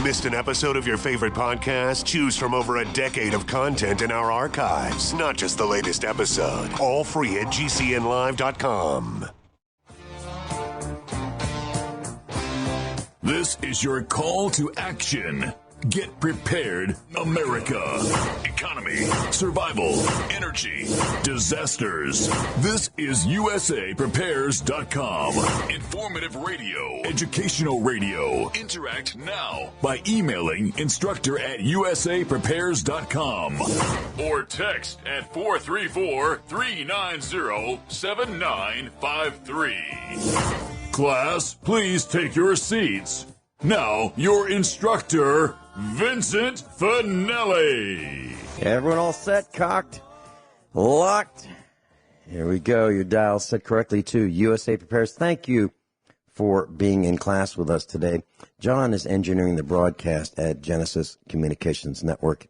Missed an episode of your favorite podcast? Choose from over a decade of content in our archives, not just the latest episode. All free at GCNlive.com. This is your call to action. Get prepared, America. Economy, survival, energy, disasters. This is USAPrepares.com. Informative radio, educational radio. Interact now by emailing instructor@USAPrepares.com or text at 434-390-7953. Class, please take your seats. Now, your instructor, Vincent Finelli. Everyone all set, cocked, locked? Here we go. Your dial set correctly to USA Prepares. Thank you for being in class with us today. John is engineering the broadcast at Genesis Communications Network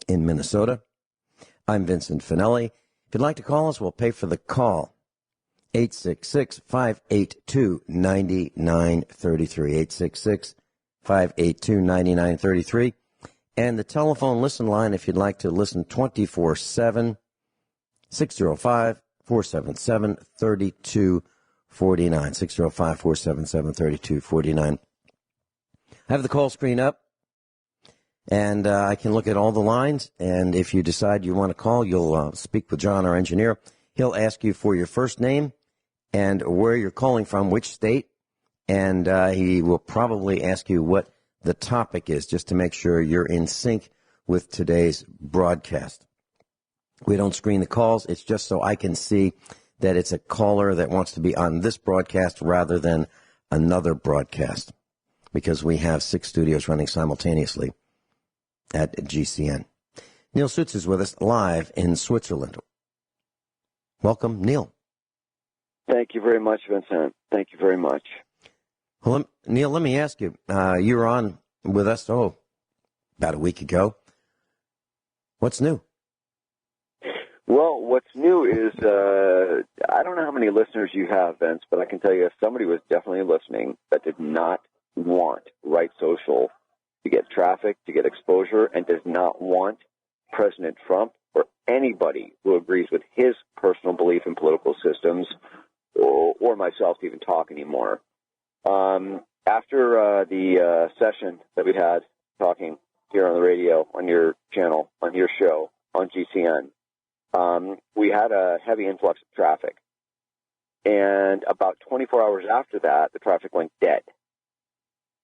in Minnesota. I'm Vincent Finelli. If you'd like to call us, we'll pay for the call. 866-582-9933. 866-582-9933. And the telephone listen line, if you'd like to listen 24/7, 605-477-3249. 605-477-3249. I have the call screen up, and I can look at all the lines. And if you decide you want to call, you'll speak with John, our engineer. He'll ask you for your first name and where you're calling from, which state, and he will probably ask you what the topic is, just to make sure you're in sync with today's broadcast. We don't screen the calls. It's just so I can see that it's a caller that wants to be on this broadcast rather than another broadcast, because we have 6 studios running simultaneously at GCN. Neal Sutz is with us live in Switzerland. Welcome, Neal. Thank you very much, Vincent. Thank you very much. Well, Neal, let me ask you. You were on with us, about a week ago. What's new? Well, what's new is, I don't know how many listeners you have, Vince, but I can tell you somebody was definitely listening that did not want Right Social to get traffic, to get exposure, and does not want President Trump or anybody who agrees with his personal belief in political systems or myself to even talk anymore. After the session that we had talking here on the radio, on your channel, on your show, on GCN, we had a heavy influx of traffic. And about 24 hours after that, the traffic went dead.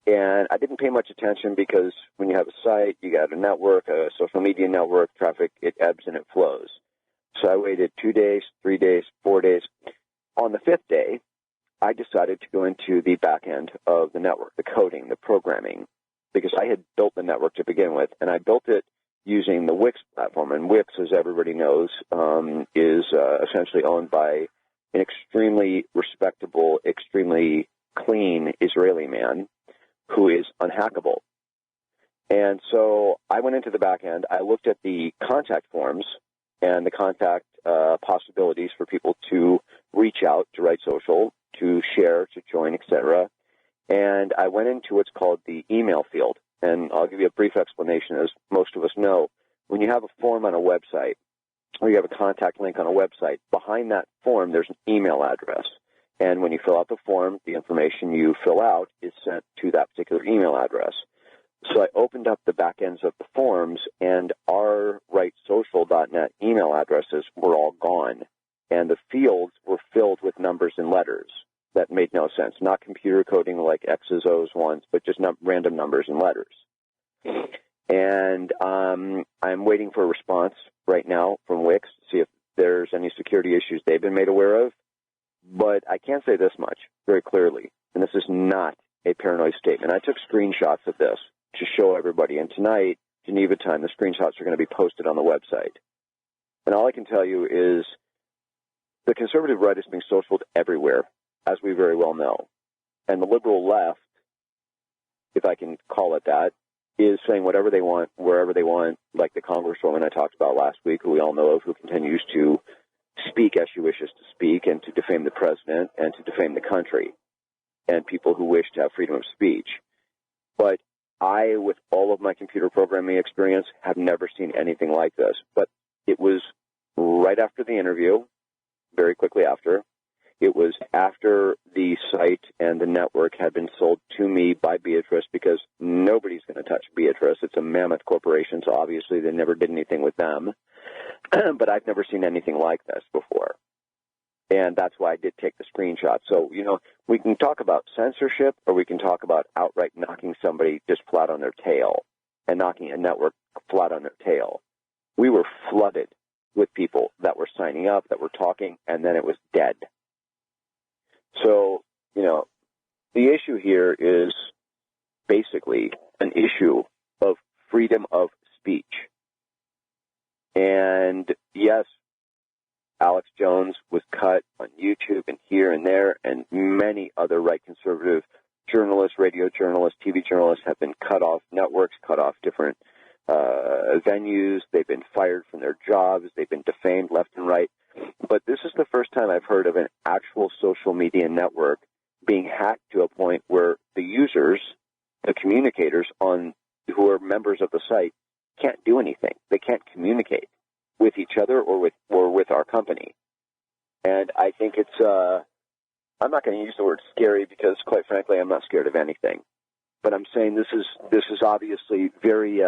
And I didn't pay much attention because when you have a site, you got a network, a social media network, traffic, it ebbs and it flows. So I waited 2 days, 3 days, 4 days. On the 5th day, I decided to go into the back end of the network, the coding, the programming, because I had built the network to begin with, and I built it using the Wix platform. And Wix, as everybody knows, is essentially owned by an extremely respectable, extremely clean Israeli man who is unhackable. And so I went into the back end. I looked at the contact forms and the contact possibilities for people to reach out to Right Social, to share, to join, etc. And I went into what's called the email field. And I'll give you a brief explanation. As most of us know, when you have a form on a website or you have a contact link on a website, behind that form there's an email address. And when you fill out the form, the information you fill out is sent to that particular email address. So I opened up the back ends of the forms, and our rightsocial.net email addresses were all gone. And the fields were filled with numbers and letters that made no sense. Not computer coding like X's, O's, ones, but just random numbers and letters. And I'm waiting for a response right now from Wix to see if there's any security issues they've been made aware of. But I can say this much very clearly, and this is not a paranoid statement. I took screenshots of this to show everybody. And tonight, Geneva time, the screenshots are going to be posted on the website. And all I can tell you is the conservative right is being socialed everywhere, as we very well know. And the liberal left, if I can call it that, is saying whatever they want, wherever they want, like the congresswoman I talked about last week, who we all know of, who continues to speak as she wishes to speak and to defame the president and to defame the country and people who wish to have freedom of speech. But I, with all of my computer programming experience, have never seen anything like this. But it was right after the interview, very quickly after. It was after the site and the network had been sold to me by Beatrice, because nobody's going to touch Beatrice. It's a mammoth corporation, so obviously they never did anything with them. But I've never seen anything like this before. And that's why I did take the screenshot. So, we can talk about censorship, or we can talk about outright knocking somebody just flat on their tail and knocking a network flat on their tail. We were flooded with people that were signing up, that were talking, and then it was dead. So, the issue here is basically an issue of freedom of speech. And yes, Alex Jones was cut on YouTube and here and there, and many other right conservative journalists, radio journalists, TV journalists have been cut off networks, cut off different venues. They've been fired from their jobs. They've been defamed left and right. But this is the first time I've heard of an actual social media network being hacked to a point where the users, the communicators who are members of the site, can't do anything. They can't communicate with each other or with our company. And I think it's I'm not going to use the word scary, because quite frankly I'm not scared of anything. But I'm saying this is obviously very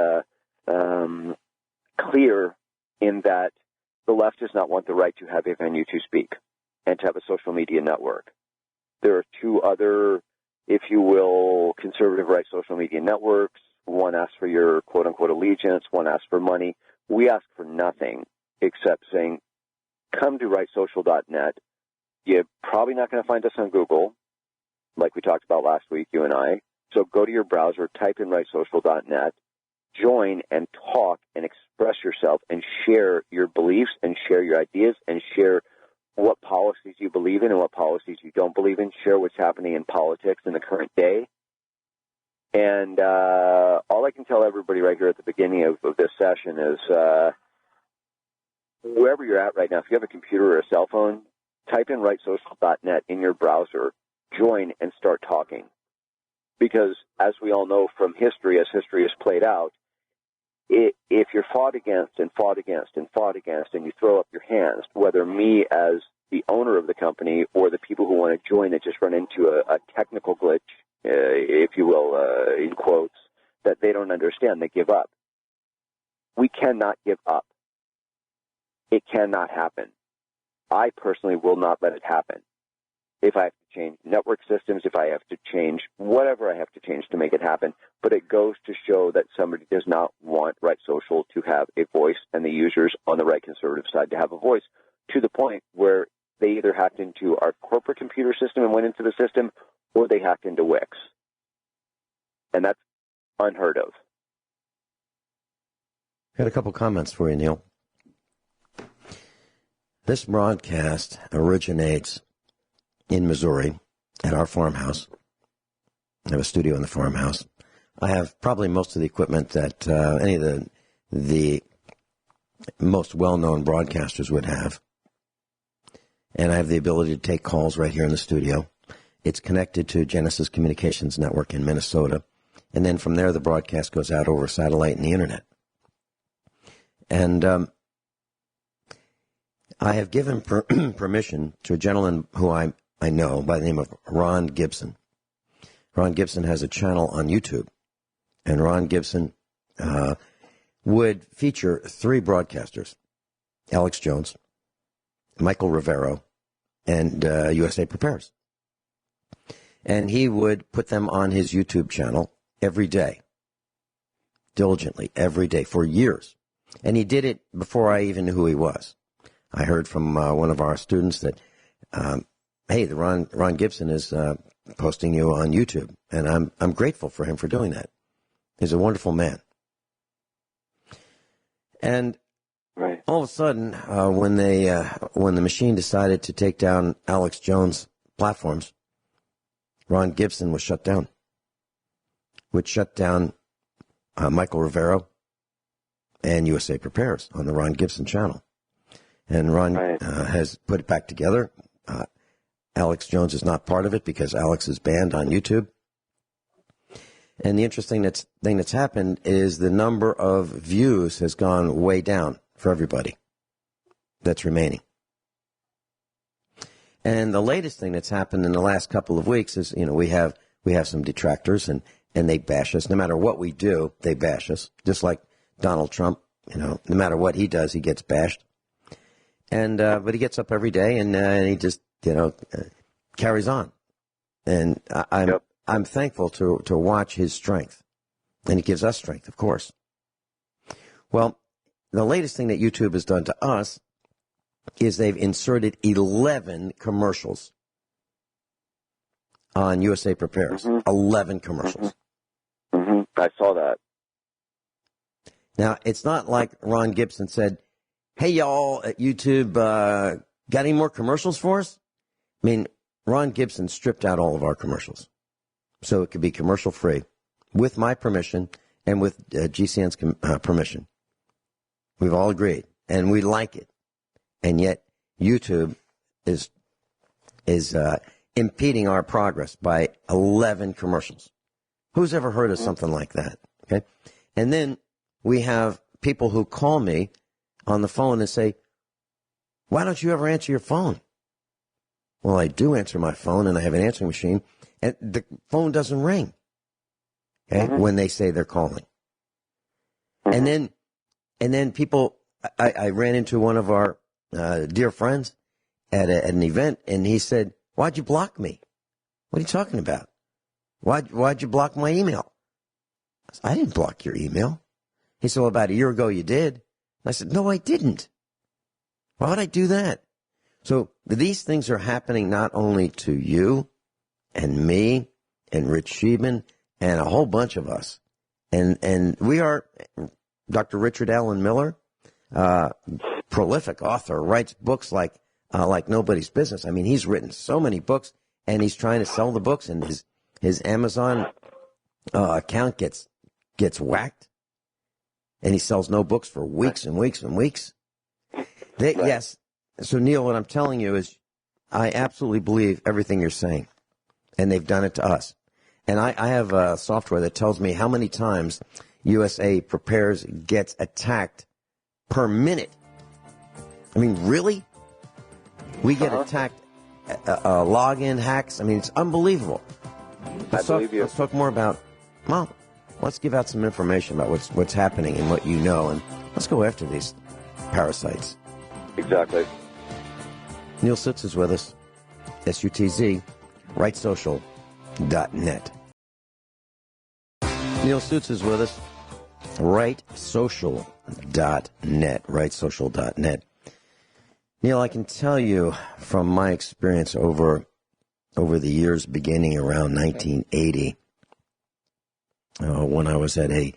clear in that the left does not want the right to have a venue to speak and to have a social media network. There are two other, if you will, conservative right social media networks. One asks for your quote-unquote allegiance. One asks for money. We ask for nothing except saying, come to rightsocial.net. You're probably not going to find us on Google, like we talked about last week, you and I. So go to your browser, type in rightsocial.net, join and talk and express yourself and share your beliefs and share your ideas and share what policies you believe in and what policies you don't believe in. Share what's happening in politics in the current day. And all I can tell everybody right here at the beginning of this session is wherever you're at right now, if you have a computer or a cell phone, type in rightsocial.net in your browser, join, and start talking. Because as we all know from history, as history has played out, if you're fought against and fought against and fought against and you throw up your hands, whether me as the owner of the company or the people who want to join that just run into a technical glitch, if you will, in quotes, that they don't understand, they give up. We cannot give up. It cannot happen. I personally will not let it happen. If I have to change network systems, if I have to change whatever I have to change to make it happen. But it goes to show that somebody does not want Right Social to have a voice and the users on the right conservative side to have a voice, to the point where they either hacked into our corporate computer system and went into the system, or they hacked into Wix. And that's unheard of. Got a couple comments for you, Neal. This broadcast originates in Missouri at our farmhouse. I have a studio in the farmhouse. I have probably most of the equipment that any of the most well-known broadcasters would have. And I have the ability to take calls right here in the studio. It's connected to Genesis Communications Network in Minnesota. And then from there, the broadcast goes out over satellite and the internet. And I have given permission to a gentleman who I know by the name of Ron Gibson. Ron Gibson has a channel on YouTube. And Ron Gibson would feature three broadcasters, Alex Jones, Michael Rivero, and USA Prepares. And he would put them on his YouTube channel every day, diligently, every day, for years. And he did it before I even knew who he was. I heard from one of our students that, hey, the Ron Gibson is posting you on YouTube, and I'm grateful for him for doing that. He's a wonderful man. And right. All of a sudden, when the machine decided to take down Alex Jones' platforms, Ron Gibson was shut down, which shut down Michael Rivero and USA Prepares on the Ron Gibson channel. And Ron has put it back together. Alex Jones is not part of it because Alex is banned on YouTube. And the interesting thing that's happened is the number of views has gone way down for everybody that's remaining. And the latest thing that's happened in the last couple of weeks is, we have some detractors and they bash us. No matter what we do, they bash us. Just like Donald Trump, no matter what he does, he gets bashed. And but he gets up every day and he just, carries on. And I'm thankful to watch his strength. And he gives us strength, of course. Well, the latest thing that YouTube has done to us is they've inserted 11 commercials on USA Prepares. 11 commercials. I saw that. Now, it's not like Ron Gibson said, hey, y'all at YouTube, got any more commercials for us? I mean, Ron Gibson stripped out all of our commercials. So it could be commercial free with my permission and with GCN's permission. We've all agreed and we like it. And yet YouTube is impeding our progress by 11 commercials. Who's ever heard of something like that? Okay. And then we have people who call me on the phone and say, why don't you ever answer your phone? Well, I do answer my phone and I have an answering machine and the phone doesn't ring. Okay. When they say they're calling. And then people, I ran into one of our dear friends at an event, and he said, why'd you block me? What are you talking about? Why'd you block my email? I said, I didn't block your email. He said, well, about a year ago you did. And I said, no, I didn't. Why would I do that? So these things are happening not only to you and me and Rich Shealy and a whole bunch of us. And we are, Dr. Richard Allen Miller, prolific author, writes books like nobody's business. I mean, he's written so many books, and he's trying to sell the books, and his Amazon account gets whacked, and he sells no books for weeks and weeks and weeks. Yes. So, Neal, what I'm telling you is I absolutely believe everything you're saying, and they've done it to us. And I have software that tells me how many times USA Prepares gets attacked per minute. I mean, really? We get attacked, login hacks. I mean, it's unbelievable. Let's talk more about, well, let's give out some information about what's happening and what you know, and let's go after these parasites. Exactly. Neal Sutz is with us, SUTZ, rightsocial.net. Neal Sutz is with us, rightsocial.net, rightsocial.net. Neal, I can tell you from my experience over the years beginning around 1980, when I was at a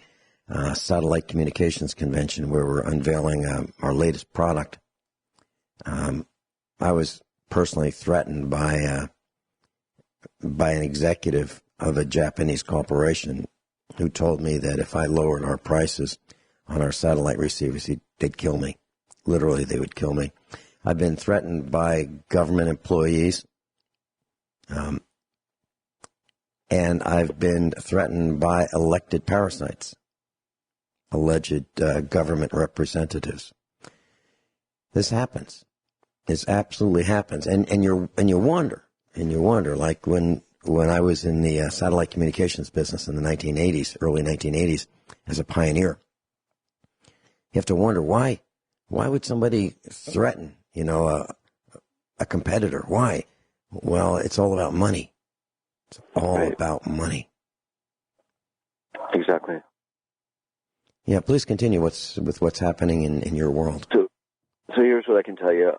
satellite communications convention where we're unveiling our latest product, I was personally threatened by an executive of a Japanese corporation who told me that if I lowered our prices on our satellite receivers, they'd kill me. Literally, they would kill me. I've been threatened by government employees, and I've been threatened by elected parasites, alleged government representatives. This happens. This absolutely happens, and you wonder, like when I was in the satellite communications business in the 1980s, early 1980s, as a pioneer, you have to wonder why would somebody threaten, a competitor? Why? Well, it's all about money. It's all about money. Exactly. Yeah, please continue with what's happening in your world. So here's what I can tell you.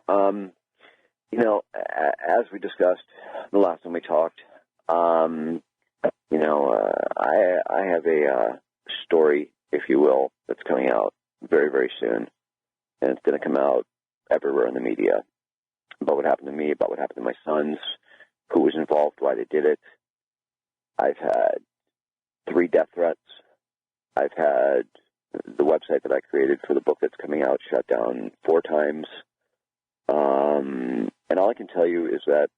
As we discussed the last time we talked, I have a story, if you will, that's coming out very, very soon. And it's going to come out everywhere in the media about what happened to me, about what happened to my sons, who was involved, why they did it. I've had 3 death threats. I've had the website that I created for the book that's coming out shut down 4 times. And all I can tell you is that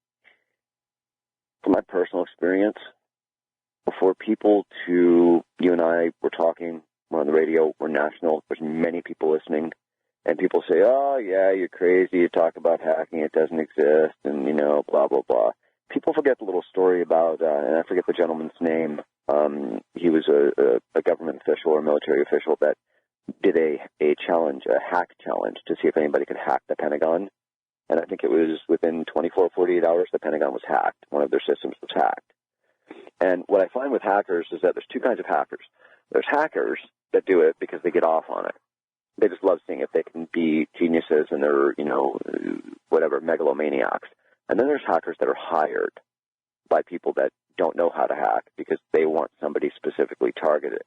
from my personal experience, for people to, you and I were talking, we're on the radio, we're national, there's many people listening, and people say, oh, yeah, you're crazy, you talk about hacking, it doesn't exist, and, blah, blah, blah. People forget the little story about, and I forget the gentleman's name, he was a government official or military official that did a challenge, a hack challenge, to see if anybody could hack the Pentagon. And I think it was within 24, 48 hours, the Pentagon was hacked. One of their systems was hacked. And what I find with hackers is that there's two kinds of hackers. There's hackers that do it because they get off on it. They just love seeing if they can be geniuses and they're, whatever, megalomaniacs. And then there's hackers that are hired by people that don't know how to hack because they want somebody specifically targeted.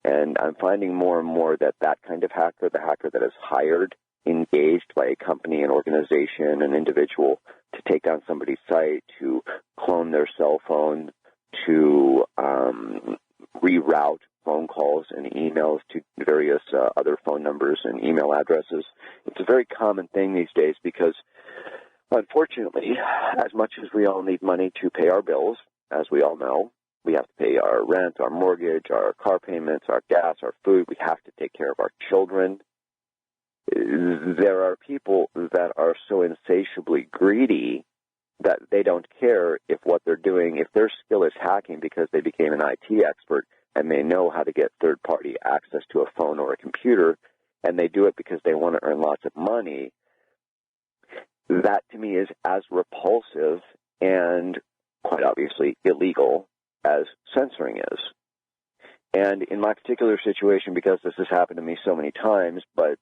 And I'm finding more and more that kind of hacker, the hacker that is hired, engaged by a company, an organization, an individual to take down somebody's site, to clone their cell phone, to reroute phone calls and emails to various other phone numbers and email addresses. It's a very common thing these days because, unfortunately, as much as we all need money to pay our bills, as we all know, we have to pay our rent, our mortgage, our car payments, our gas, our food. We have to take care of our children. There are people that are so insatiably greedy that they don't care if what they're doing, if their skill is hacking because they became an IT expert and they know how to get third-party access to a phone or a computer, and they do it because they want to earn lots of money. That, to me, is as repulsive and, quite obviously, illegal as censoring is. And in my particular situation, because this has happened to me so many times, but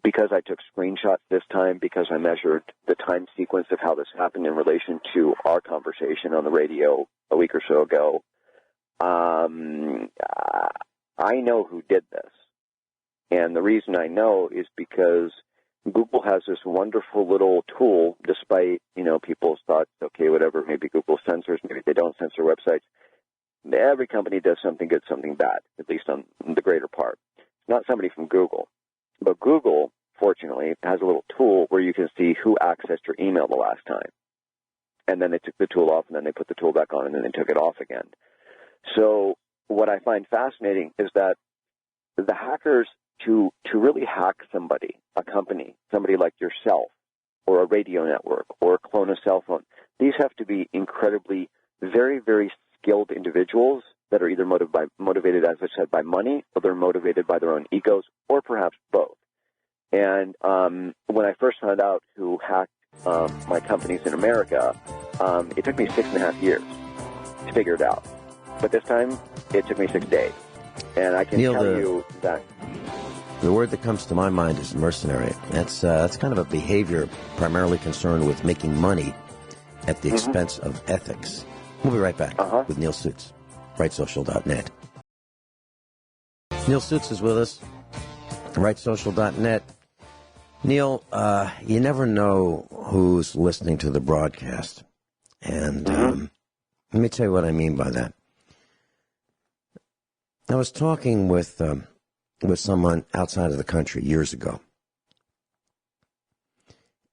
because I took screenshots this time, because I measured the time sequence of how this happened in relation to our conversation on the radio a week or so ago, I know who did this. And the reason I know is because Google has this wonderful little tool, despite, people's thoughts, okay, whatever, maybe Google censors, maybe they don't censor websites. Every company does something good, something bad, at least on the greater part. It's not somebody from Google. But Google, fortunately, has a little tool where you can see who accessed your email the last time. And then they took the tool off, and then they put the tool back on, and then they took it off again. So what I find fascinating is that the hackers, to really hack somebody, a company, somebody like yourself, or a radio network, or clone a cell phone, these have to be incredibly, very, very skilled individuals that are either motivated, as I said, by money, or they're motivated by their own egos, or perhaps both. And when I first found out who hacked my companies in America, it took me 6.5 years to figure it out. But this time, it took me 6 days. And I can Neal, tell you that... The word that comes to my mind is mercenary. That's kind of a behavior primarily concerned with making money at the expense of ethics. We'll be right back with Neal Sutz, rightsocial.net. Neal Sutz is with us, rightsocial.net. Neal, you never know who's listening to the broadcast. And let me tell you what I mean by that. I was talking with someone outside of the country years ago.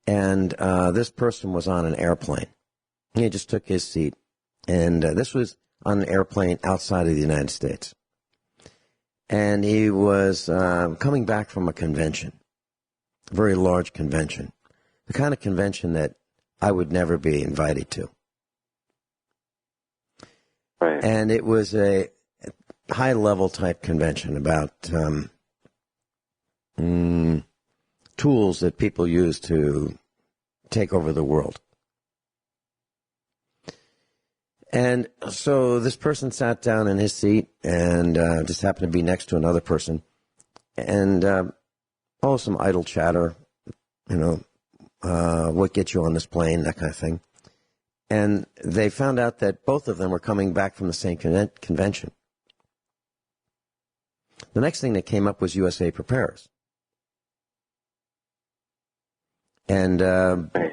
And this person was on an airplane. He just took his seat. And this was on an airplane outside of the United States. And he was coming back from a convention, a very large convention, the kind of convention that I would never be invited to. Right. And it was a high-level type convention about tools that people use to take over the world. And so this person sat down in his seat and just happened to be next to another person. And some idle chatter, what gets you on this plane, that kind of thing. And they found out that both of them were coming back from the same convention. The next thing that came up was USA Prepares. And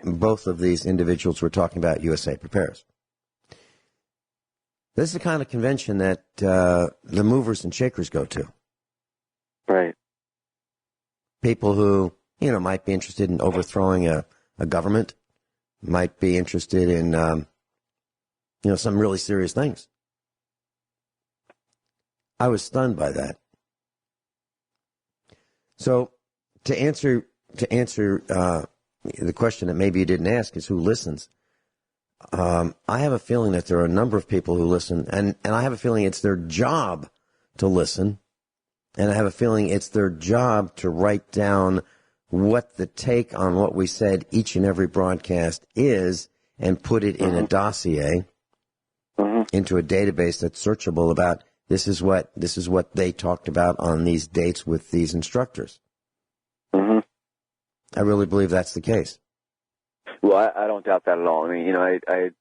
both of these individuals were talking about USA Prepares. This is the kind of convention that the movers and shakers go to. Right. People who, might be interested in overthrowing a government, might be interested in, some really serious things. I was stunned by that. So to answer the question that maybe you didn't ask is who listens. I have a feeling that there are a number of people who listen, and I have a feeling it's their job to listen, and I have a feeling it's their job to write down what the take on what we said each and every broadcast is and put it in a dossier into a database that's searchable about this is what they talked about on these dates with these instructors. I really believe that's the case. Well, I don't doubt that at all. I mean, I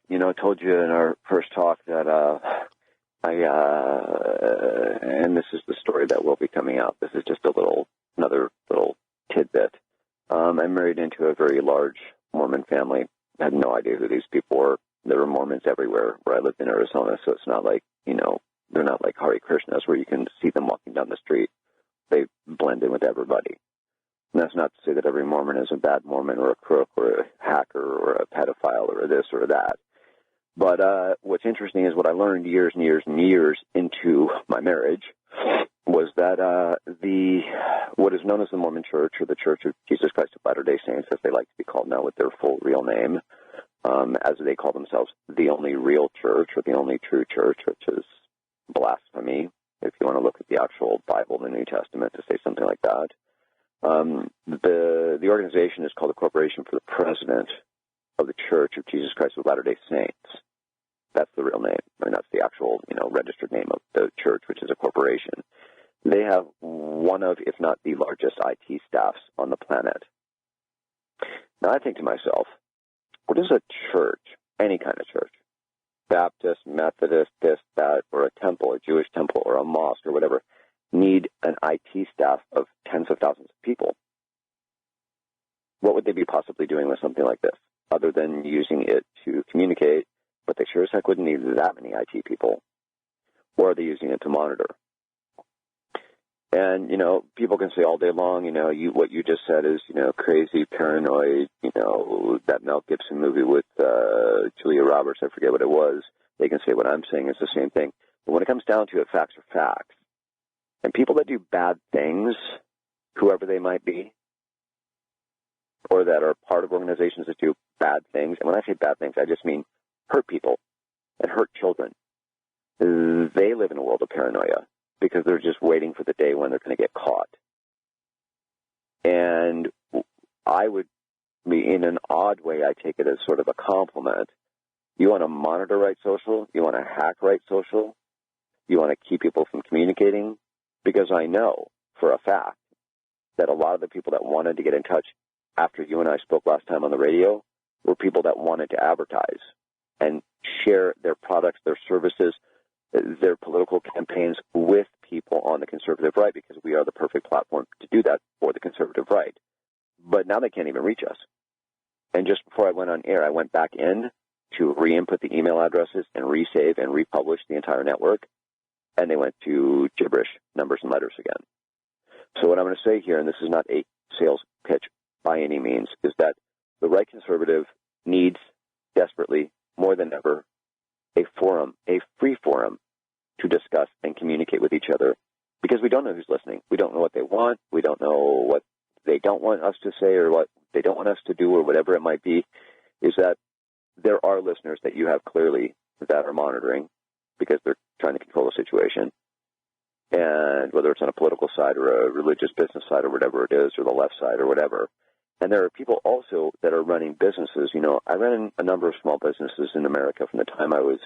told you in our first talk that and this is the story that will be coming out. This is just another little tidbit. I'm married into a very large Mormon family. I had no idea who these people were. There were Mormons everywhere where I lived in Arizona, so it's not like, they're not like Hare Krishnas where you can see them walking down the street. They blend in with everybody. And that's not to say that every Mormon is a bad Mormon or a crook or a hacker or a pedophile or this or that. But what's interesting is what I learned years and years and years into my marriage was that what is known as the Mormon Church, or the Church of Jesus Christ of Latter-day Saints, as they like to be called now with their full real name, as they call themselves, the only real church or the only true church, which is blasphemy, if you want to look at the actual Bible, the New Testament, to say something like that. The organization is called the Corporation for the President of the Church of Jesus Christ of Latter-day Saints. That's the real name. I mean, that's the actual, registered name of the church, which is a corporation. They have one of, if not the largest IT staffs on the planet. Now, I think to myself, what is a church, any kind of church, Baptist, Methodist, this, that, or a temple, a Jewish temple, or a mosque, or whatever, need an IT staff of tens of thousands of people? What would they be possibly doing with something like this, other than using it to communicate? But they sure as heck wouldn't need that many IT people. Or are they using it to monitor? And, people can say all day long, what you just said is, crazy, paranoid, that Mel Gibson movie with Julia Roberts, I forget what it was. They can say what I'm saying is the same thing. But when it comes down to it, facts are facts. And people that do bad things, whoever they might be, or that are part of organizations that do bad things, and when I say bad things, I just mean hurt people and hurt children, they live in a world of paranoia because they're just waiting for the day when they're going to get caught. And I would be, in an odd way, I take it as sort of a compliment. You want to monitor Right Social? You want to hack Right Social? You want to keep people from communicating? Because I know for a fact that a lot of the people that wanted to get in touch after you and I spoke last time on the radio were people that wanted to advertise and share their products, their services, their political campaigns with people on the conservative right, because we are the perfect platform to do that for the conservative right. But now they can't even reach us. And just before I went on air, I went back in to re-input the email addresses and resave and republish the entire network, and they went to gibberish, numbers and letters again. So what I'm going to say here, and this is not a sales pitch by any means, is that the right conservative needs desperately, more than ever, a forum, a free forum to discuss and communicate with each other, because we don't know who's listening. We don't know what they want. We don't know what they don't want us to say or what they don't want us to do or whatever it might be, is that there are listeners that you have clearly that are monitoring because they're trying to control the situation. And whether it's on a political side or a religious business side or whatever it is, or the left side or whatever. And there are people also that are running businesses. I ran a number of small businesses in America from the time I was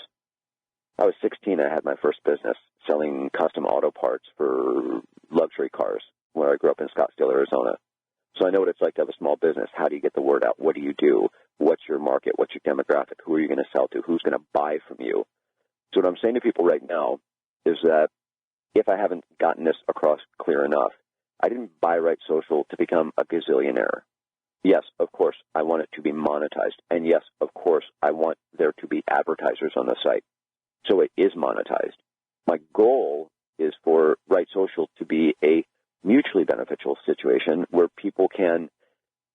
16. I had my first business selling custom auto parts for luxury cars where I grew up in Scottsdale, Arizona. So I know what it's like to have a small business. How do you get the word out? What do you do? What's your market? What's your demographic? Who are you going to sell to? Who's going to buy from you? So what I'm saying to people right now is that if I haven't gotten this across clear enough, I didn't buy Right Social to become a gazillionaire. Yes, of course, I want it to be monetized. And yes, of course, I want there to be advertisers on the site. So it is monetized. My goal is for Right Social to be a mutually beneficial situation where people can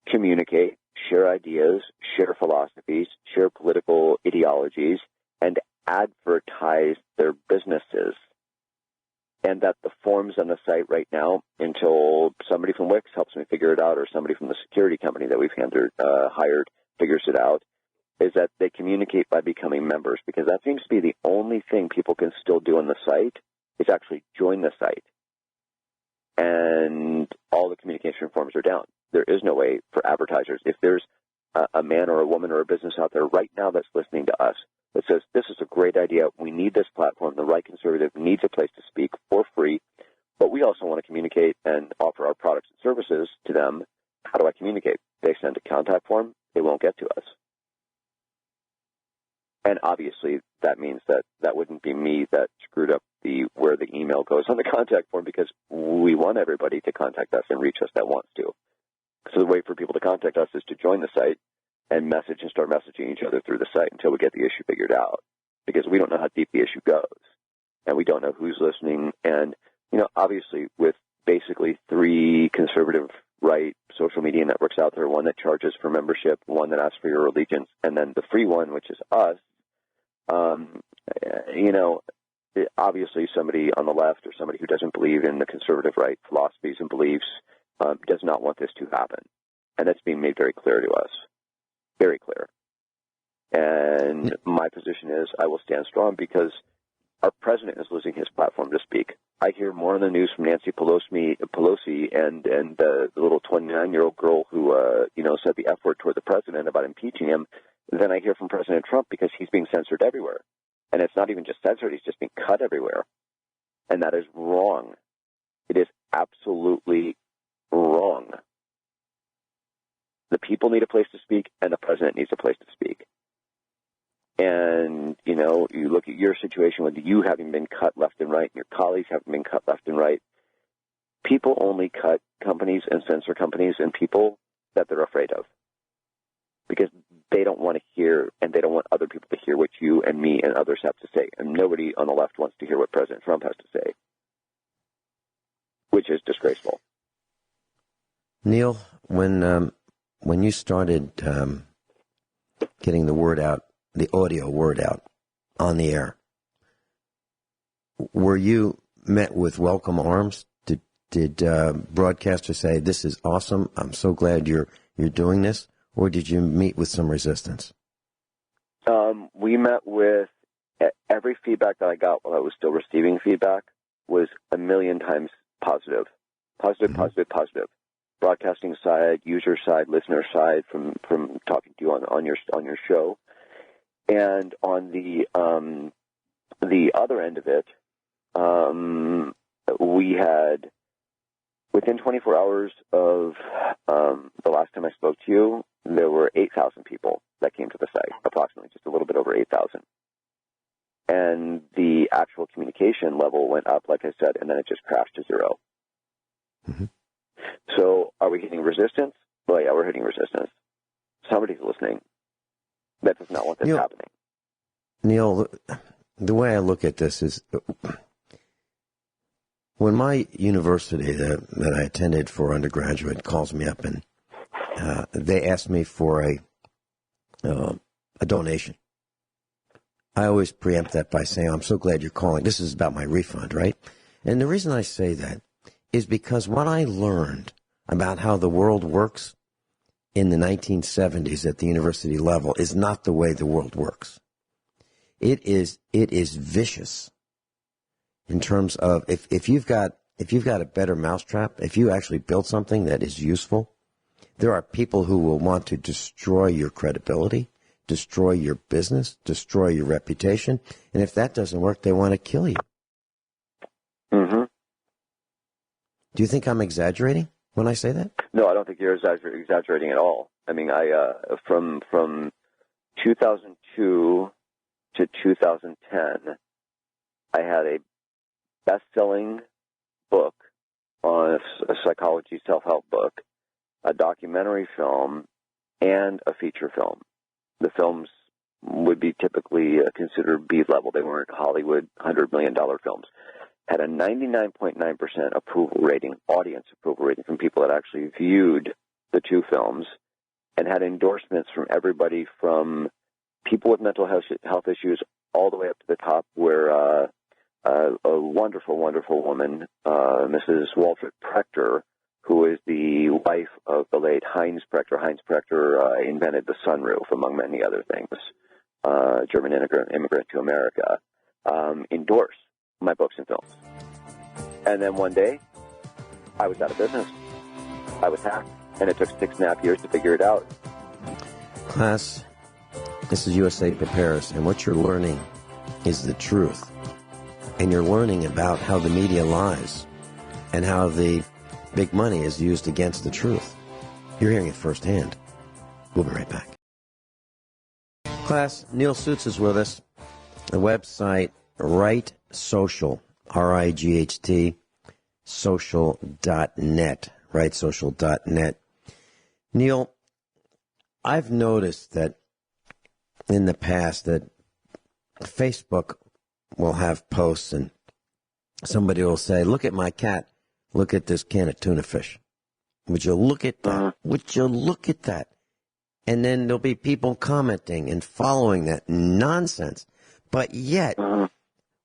communicate, share ideas, share philosophies, share political ideologies, and advertise their businesses. and that the forms on the site right now, until somebody from Wix helps me figure it out, or somebody from the security company that we've hired figures it out, is that they communicate by becoming members, because that seems to be the only thing people can still do on the site is actually join the site. And all the communication forms are down. There is no way for advertisers. If there's a man or a woman or a business out there right now that's listening to us that says, this is a great idea, we need this platform, the right conservative needs a place to speak for free, but we also want to communicate and offer our products and services to them, how do I communicate? They send a contact form, they won't get to us. And obviously that means that that wouldn't be me that screwed up where the email goes on the contact form, because we want everybody to contact us and reach us that wants to. So the way for people to contact us is to join the site and message and start messaging each other through the site until we get the issue figured out, because we don't know how deep the issue goes, and we don't know who's listening. And, obviously with basically 3 conservative right social media networks out there, one that charges for membership, one that asks for your allegiance, and then the free one, which is us, obviously somebody on the left or somebody who doesn't believe in the conservative right philosophies and beliefs does not want this to happen. And that's being made very clear to us. Very clear. And my position is I will stand strong, because our president is losing his platform to speak. I hear more in the news from Nancy Pelosi and the little 29-year-old girl who, said the F word toward the president about impeaching him than I hear from President Trump, because he's being censored everywhere. And it's not even just censored, he's just being cut everywhere. And that is wrong. It is absolutely wrong. The people need a place to speak, and the president needs a place to speak. And, you look at your situation with you having been cut left and right, and your colleagues having been cut left and right. People only cut companies and censor companies and people that they're afraid of, because they don't want to hear, and they don't want other people to hear what you and me and others have to say. And nobody on the left wants to hear what President Trump has to say, which is disgraceful. Neal, when you started getting the word out, the audio word out on the air, were you met with welcome arms? Did broadcasters say, this is awesome, I'm so glad you're doing this? Or did you meet with some resistance? We met with, every feedback that I got while I was still receiving feedback was a million times positive. Positive, mm-hmm. Positive. Broadcasting side, user side, listener side, from talking to you on your show. And on the other end of it, we had, within 24 hours of the last time I spoke to you, there were 8,000 people that came to the site, approximately, just a little bit over 8,000. And the actual communication level went up, like I said, and then it just crashed to 0. Mm-hmm. So are we hitting resistance? Well, yeah, we're hitting resistance. Somebody's listening that does not want this happening. Neal, the way I look at this is, when my university that I attended for undergraduate calls me up and they ask me for a donation, I always preempt that by saying, I'm so glad you're calling. This is about my refund, right? And the reason I say that is because what I learned about how the world works in the 1970s at the university level is not the way the world works. It is vicious in terms of if you've got a better mousetrap, if you actually build something that is useful, there are people who will want to destroy your credibility, destroy your business, destroy your reputation, and if that doesn't work, they want to kill you. Mm-hmm. Do you think I'm exaggerating when I say that? No, I don't think you're exaggerating at all. I mean, from 2002 to 2010, I had a best-selling book on a psychology self-help book, a documentary film, and a feature film. The films would be typically considered B-level. They weren't Hollywood $100 million films. Had a 99.9% approval rating, audience approval rating from people that actually viewed the 2 films, and had endorsements from everybody from people with mental health issues all the way up to the top where a wonderful, wonderful woman, Mrs. Walfrid Prechter, who is the wife of the late Heinz Prechter. Heinz Prechter invented the sunroof, among many other things. German immigrant to America, endorse my books and films. And then one day, I was out of business. I was hacked, and it took 6.5 years to figure it out. Class, this is USA Prepares, and what you're learning is the truth. And you're learning about how the media lies and how the big money is used against the truth. You're hearing it firsthand. We'll be right back. Class, Neal Sutz is with us. The website, Right Social, RIGHT, social.net, rightsocial.net. Neal, I've noticed that in the past that Facebook will have posts and somebody will say, look at my cat, look at this can of tuna fish. Would you look at that? Would you look at that? And then there'll be people commenting and following that nonsense. But yet,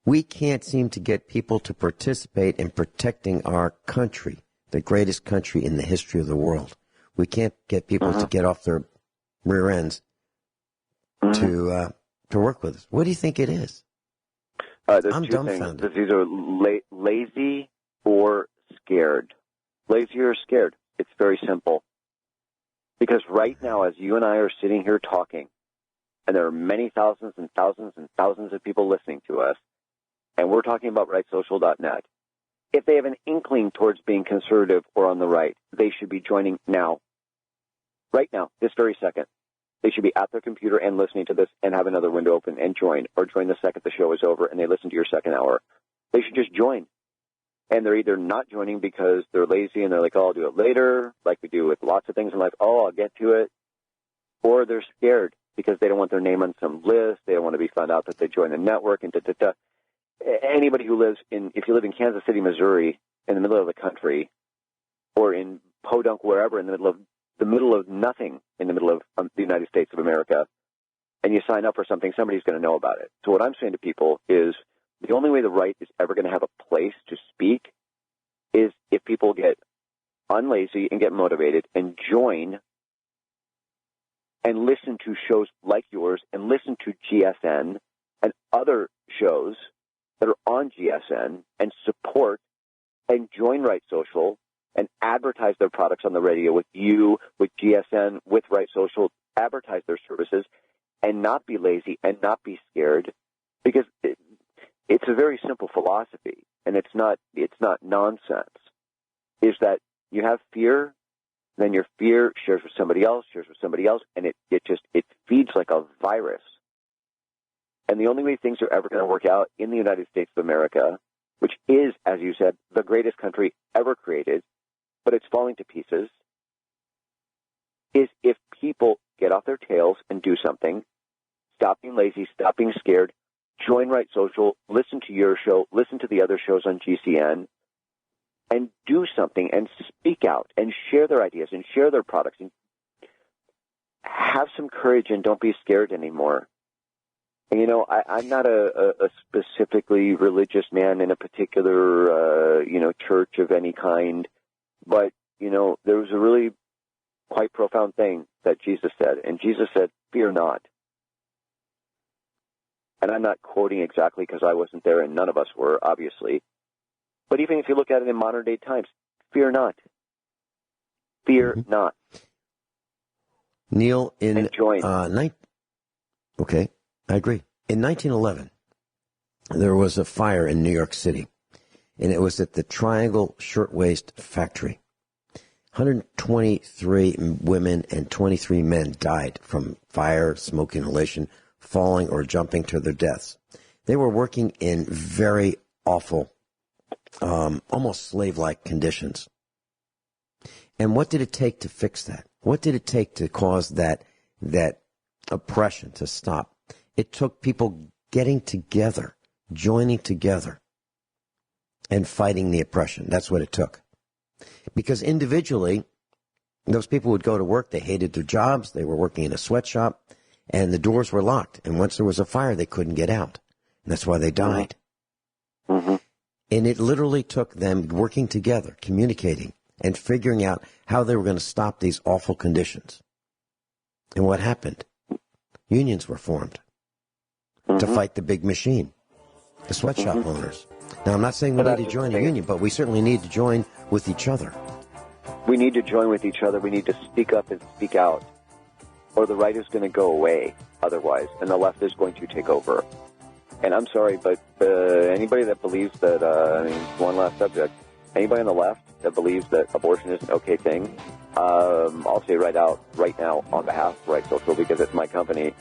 we can't seem to get people to participate in protecting our country, the greatest country in the history of the world. We can't get people to get off their rear ends to work with us. What do you think it is? There's I'm two dumbfounded. things. These are lazy or scared. Lazy or scared. It's very simple. Because right now, as you and I are sitting here talking, and there are many thousands and thousands and thousands of people listening to us, and we're talking about rightsocial.net, if they have an inkling towards being conservative or on the right, they should be joining now. Right now, this very second. They should be at their computer and listening to this and have another window open and join, or join the second the show is over and they listen to your second hour. They should just join. And they're either not joining because they're lazy and they're like, oh, I'll do it later, like we do with lots of things in life. Oh, I'll get to it. Or they're scared because they don't want their name on some list. They don't want to be found out that they joined a network and da-da-da. Anybody who lives if you live in Kansas City, Missouri, in the middle of the country, or in Podunk, wherever, in the middle of nothing, in the middle of the United States of America, and you sign up for something, somebody's going to know about it. So what I'm saying to people is the only way the right is ever going to have a place to speak is if people get unlazy and get motivated and join and listen to shows like yours and listen to GSN and other shows that are on GSN and support and join Right Social and advertise their products on the radio with you, with GSN, with Right Social, advertise their services and not be lazy and not be scared, because it's a very simple philosophy, and it's not nonsense, is that you have fear, then your fear shares with somebody else, and it feeds like a virus. And the only way things are ever going to work out in the United States of America, which is, as you said, the greatest country ever created, but it's falling to pieces, is if people get off their tails and do something, stop being lazy, stop being scared, join Right Social, listen to your show, listen to the other shows on GCN, and do something and speak out and share their ideas and share their products and have some courage and don't be scared anymore. And, I'm not a specifically religious man in a particular, church of any kind, but, there was a really quite profound thing that Jesus said, and Jesus said, fear not. And I'm not quoting exactly because I wasn't there and none of us were, obviously. But even if you look at it in modern day times, fear not. Fear not. Neal, and join. Okay, I agree. In 1911, there was a fire in New York City, and it was at the Triangle Shirtwaist Factory. 123 women and 23 men died from fire, smoke inhalation, falling or jumping to their deaths. They were working in very awful, almost slave-like conditions. And what did it take to fix that? What did it take to cause that oppression to stop? It took people getting together, joining together, and fighting the oppression. That's what it took. Because individually, those people would go to work. They hated their jobs. They were working in a sweatshop, and the doors were locked. And once there was a fire, they couldn't get out. And that's why they died. And it literally took them working together, communicating, and figuring out how they were going to stop these awful conditions. And what happened? Unions were formed to fight the big machine, the sweatshop owners. Now, I'm not saying we need to join a union, but we certainly need to join with each other. We need to join with each other. We need to speak up and speak out, or the right is going to go away otherwise, and the left is going to take over. And I'm sorry, but anybody that believes that, one last subject, anybody on the left that believes that abortion is an okay thing, I'll say right now, on behalf of Right Social, because it's my company,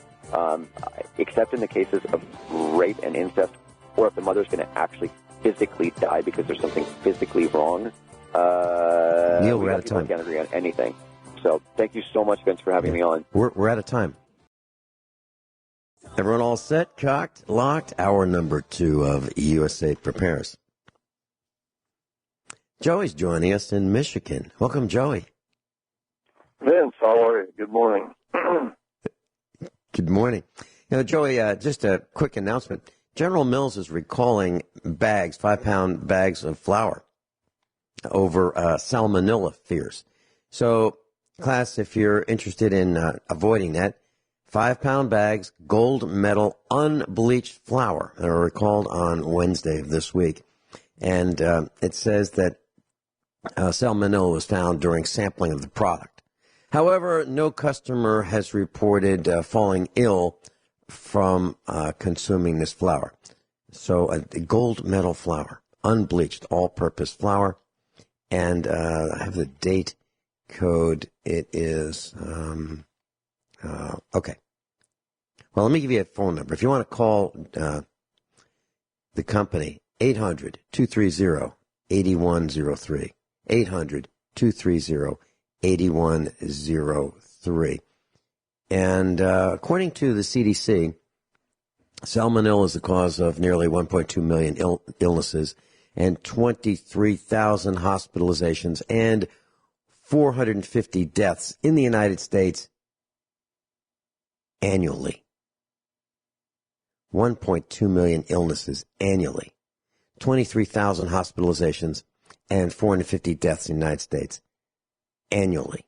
except in the cases of rape and incest, or if the mother's going to actually physically die because there's something physically wrong, Neal, we're out of time. Can't agree on anything. So thank you so much, Vince, for having me on. We're out of time. Everyone all set, cocked, locked? Hour number 2 of USA Prepares. Joey's joining us in Michigan. Welcome, Joey. Vince, how are you? Good morning. Good morning. Joey, just a quick announcement. General Mills is recalling bags, 5-pound bags of flour over salmonella fears. So, class, if you're interested in avoiding that, 5-pound bags, gold medal, unbleached flour that are recalled on Wednesday of this week. And it says that salmonella was found during sampling of the product. However, no customer has reported falling ill from consuming this flour. So a gold medal flour, unbleached, all-purpose flour. And I have the date code. It is, okay. Well, let me give you a phone number. If you want to call the company, 800-230-8103. 800-230-8103. And according to the CDC, salmonella is the cause of nearly 1.2 million illnesses and 23,000 hospitalizations and 450 deaths in the United States annually. 1.2 million illnesses annually, 23,000 hospitalizations, and 450 deaths in the United States annually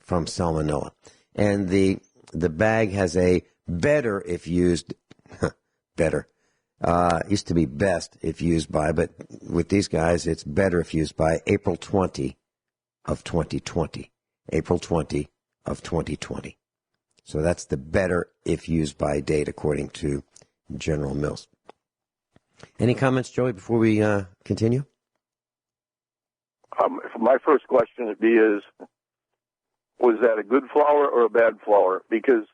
from salmonella. And the bag has a better if used, better, used to be best if used by, but with these guys, it's better if used by April 20 of 2020. April 20 of 2020. So that's the better if used by date, according to General Mills. Any comments, Joey, before we continue? My first question would be was that a good flour or a bad flour? Because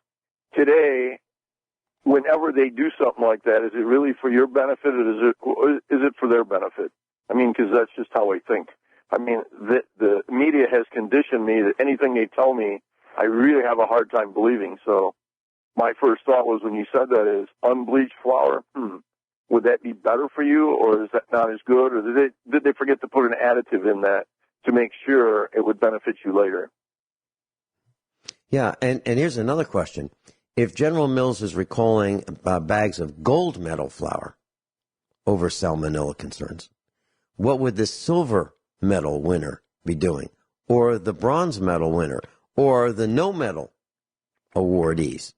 today, whenever they do something like that, is it really for your benefit or is it for their benefit? I mean, because that's just how I think. I mean, the media has conditioned me that anything they tell me, I really have a hard time believing. So my first thought was when you said that is unbleached flour, would that be better for you, or is that not as good? Or did they forget to put an additive in that to make sure it would benefit you later? Yeah, and here's another question. If General Mills is recalling bags of gold medal flour over salmonella concerns, what would the silver medal winner be doing? Or the bronze medal winner? Or the no medal awardees?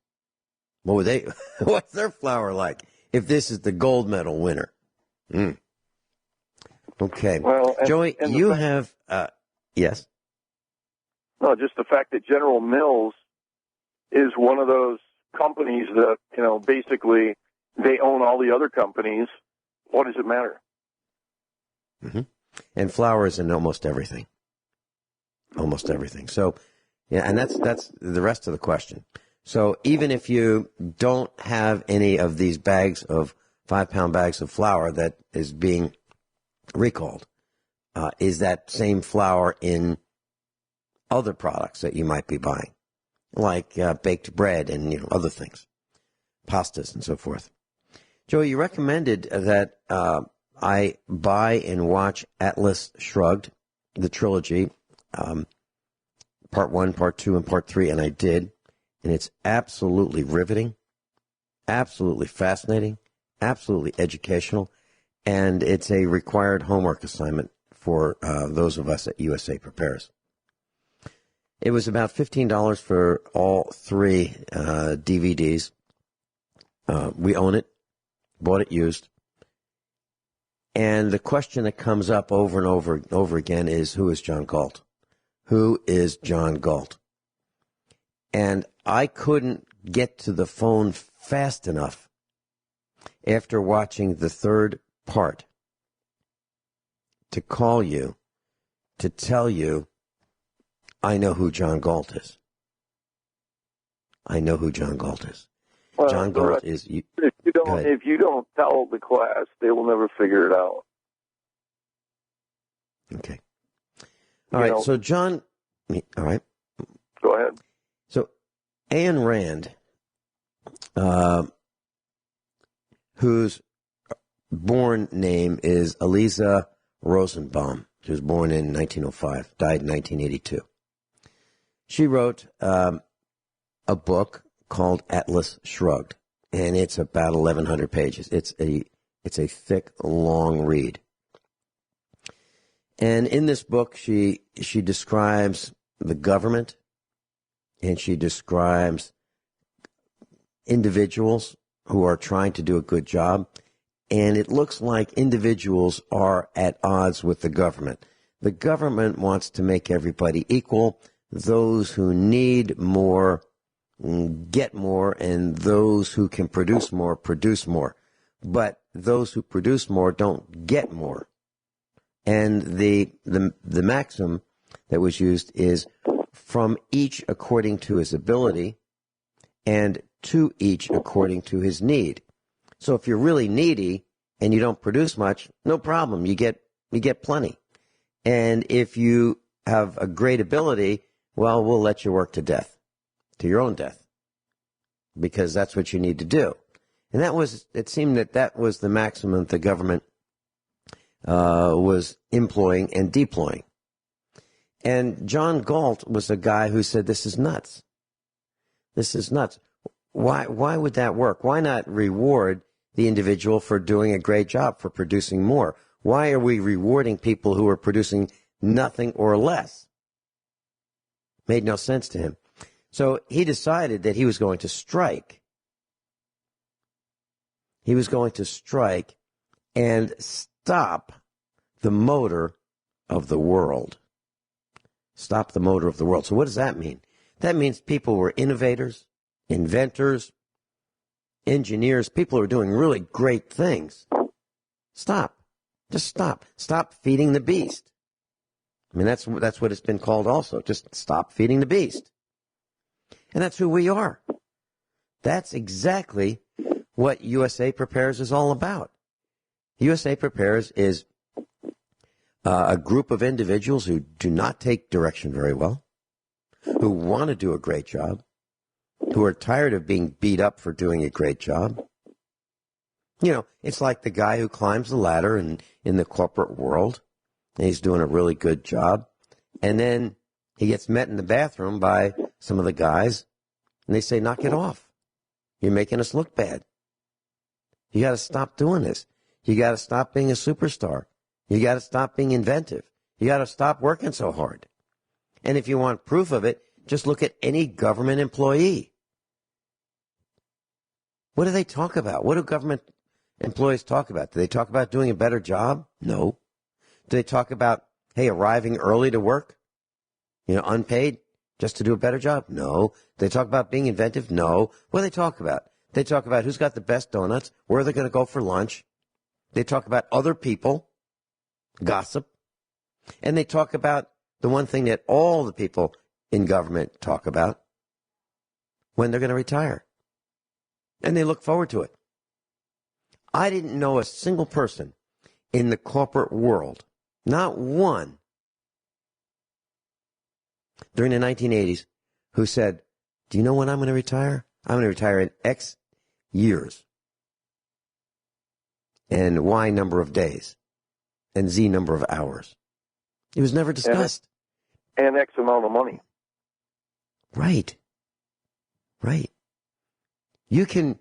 What would they? What's their flour like if this is the gold medal winner? Okay. Well, Joey, you have yes. No, just the fact that General Mills is one of those companies that, basically they own all the other companies. What does it matter? Mm-hmm. And flour is in almost everything. Almost everything. So, yeah, and that's the rest of the question. So even if you don't have any of these bags of 5-pound bags of flour that is being recalled, is that same flour in other products that you might be buying, like baked bread and other things, pastas and so forth? Joey, you recommended that I buy and watch Atlas Shrugged, the trilogy, Part 1, Part 2, and Part 3, and I did. And it's absolutely riveting, absolutely fascinating, absolutely educational, and it's a required homework assignment for those of us at USA Prepares. It was about $15 for all 3 DVDs. We own it, bought it used. And the question that comes up over and over again is, who is John Galt? Who is John Galt? And I couldn't get to the phone fast enough after watching the 3rd part to call you to tell you I know who John Galt is. I know who John Galt is. Well, John Galt is... If you don't tell the class, they will never figure it out. Okay. All right, so John... All right. Go ahead. So Ayn Rand, whose born name is Eliza Rosenbaum. She was born in 1905, died in 1982. She wrote a book called Atlas Shrugged, and it's about 1,100 pages. It's a thick, long read. And in this book, she describes the government, and she describes individuals who are trying to do a good job, and it looks like individuals are at odds with the government. The government wants to make everybody equal. Those who need more get more, and those who can produce more produce more. But those who produce more don't get more. And the maxim that was used is from each according to his ability and to each according to his need. So if you're really needy and you don't produce much, no problem. You get plenty. And if you have a great ability, well, we'll let you work to death, to your own death, because that's what you need to do. And it seemed that was the maxim that the government was employing and deploying. And John Galt was a guy who said, this is nuts. This is nuts. Why would that work? Why not reward the individual for doing a great job, for producing more? Why are we rewarding people who are producing nothing or less? Made no sense to him. So he decided that he was going to strike. He was going to strike and stop the motor of the world. Stop the motor of the world. So what does that mean? That means people were innovators, inventors, engineers, people who are doing really great things. Stop. Just stop. Stop feeding the beast. I mean, that's what it's been called also. Just stop feeding the beast. And that's who we are. That's exactly what USA Prepares is all about. USA Prepares is a group of individuals who do not take direction very well, who want to do a great job, who are tired of being beat up for doing a great job. You know, it's like the guy who climbs the ladder in the corporate world, and he's doing a really good job, and then he gets met in the bathroom by some of the guys, and they say, knock it off. You're making us look bad. You got to stop doing this. You got to stop being a superstar. You got to stop being inventive. You got to stop working so hard. And if you want proof of it, just look at any government employee. What do they talk about? What do government employees talk about? Do they talk about doing a better job? No. Do they talk about, hey, arriving early to work? You know, unpaid, just to do a better job? No. Do they talk about being inventive? No. What do they talk about? They talk about who's got the best donuts, where they're going to go for lunch. They talk about other people, gossip. And they talk about the one thing that all the people in government talk about, when they're going to retire. And they look forward to it. I didn't know a single person in the corporate world, not one, during the 1980s, who said, do you know when I'm going to retire? I'm going to retire in X years, and Y number of days, and Z number of hours. It was never discussed. And X amount of money. Right. You can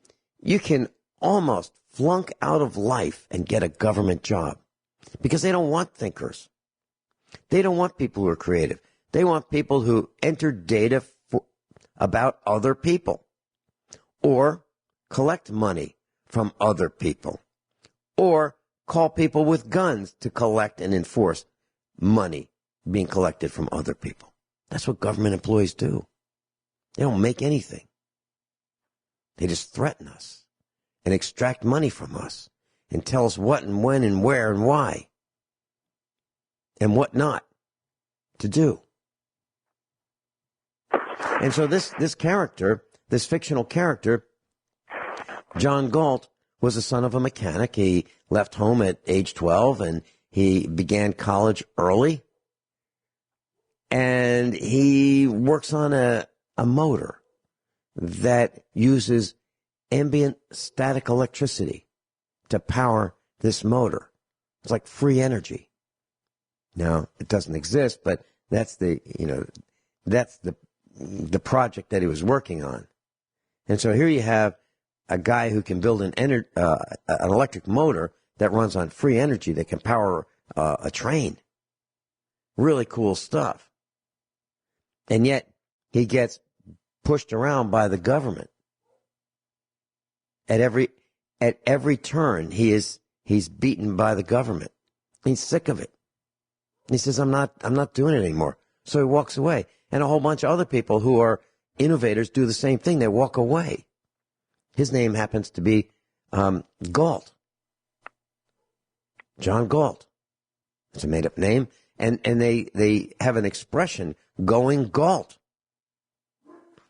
almost flunk out of life and get a government job because they don't want thinkers. They don't want people who are creative. They want people who enter data about other people or collect money from other people or call people with guns to collect and enforce money being collected from other people. That's what government employees do. They don't make anything. They just threaten us and extract money from us and tell us what and when and where and why and what not to do. And so this character, this fictional character, John Galt, was the son of a mechanic. He left home at age 12 and he began college early. And he works on a motor that uses ambient static electricity to power this motor. It's like free energy. Now, it doesn't exist, but that's the project that he was working on. And so here you have a guy who can build an electric motor that runs on free energy that can power a train. Really cool stuff. And yet he gets pushed around by the government. At every turn, he's beaten by the government. He's sick of it. He says, I'm not doing it anymore. So he walks away. And a whole bunch of other people who are innovators do the same thing. They walk away. His name happens to be Galt. John Galt. It's a made-up name. And they have an expression, going Galt.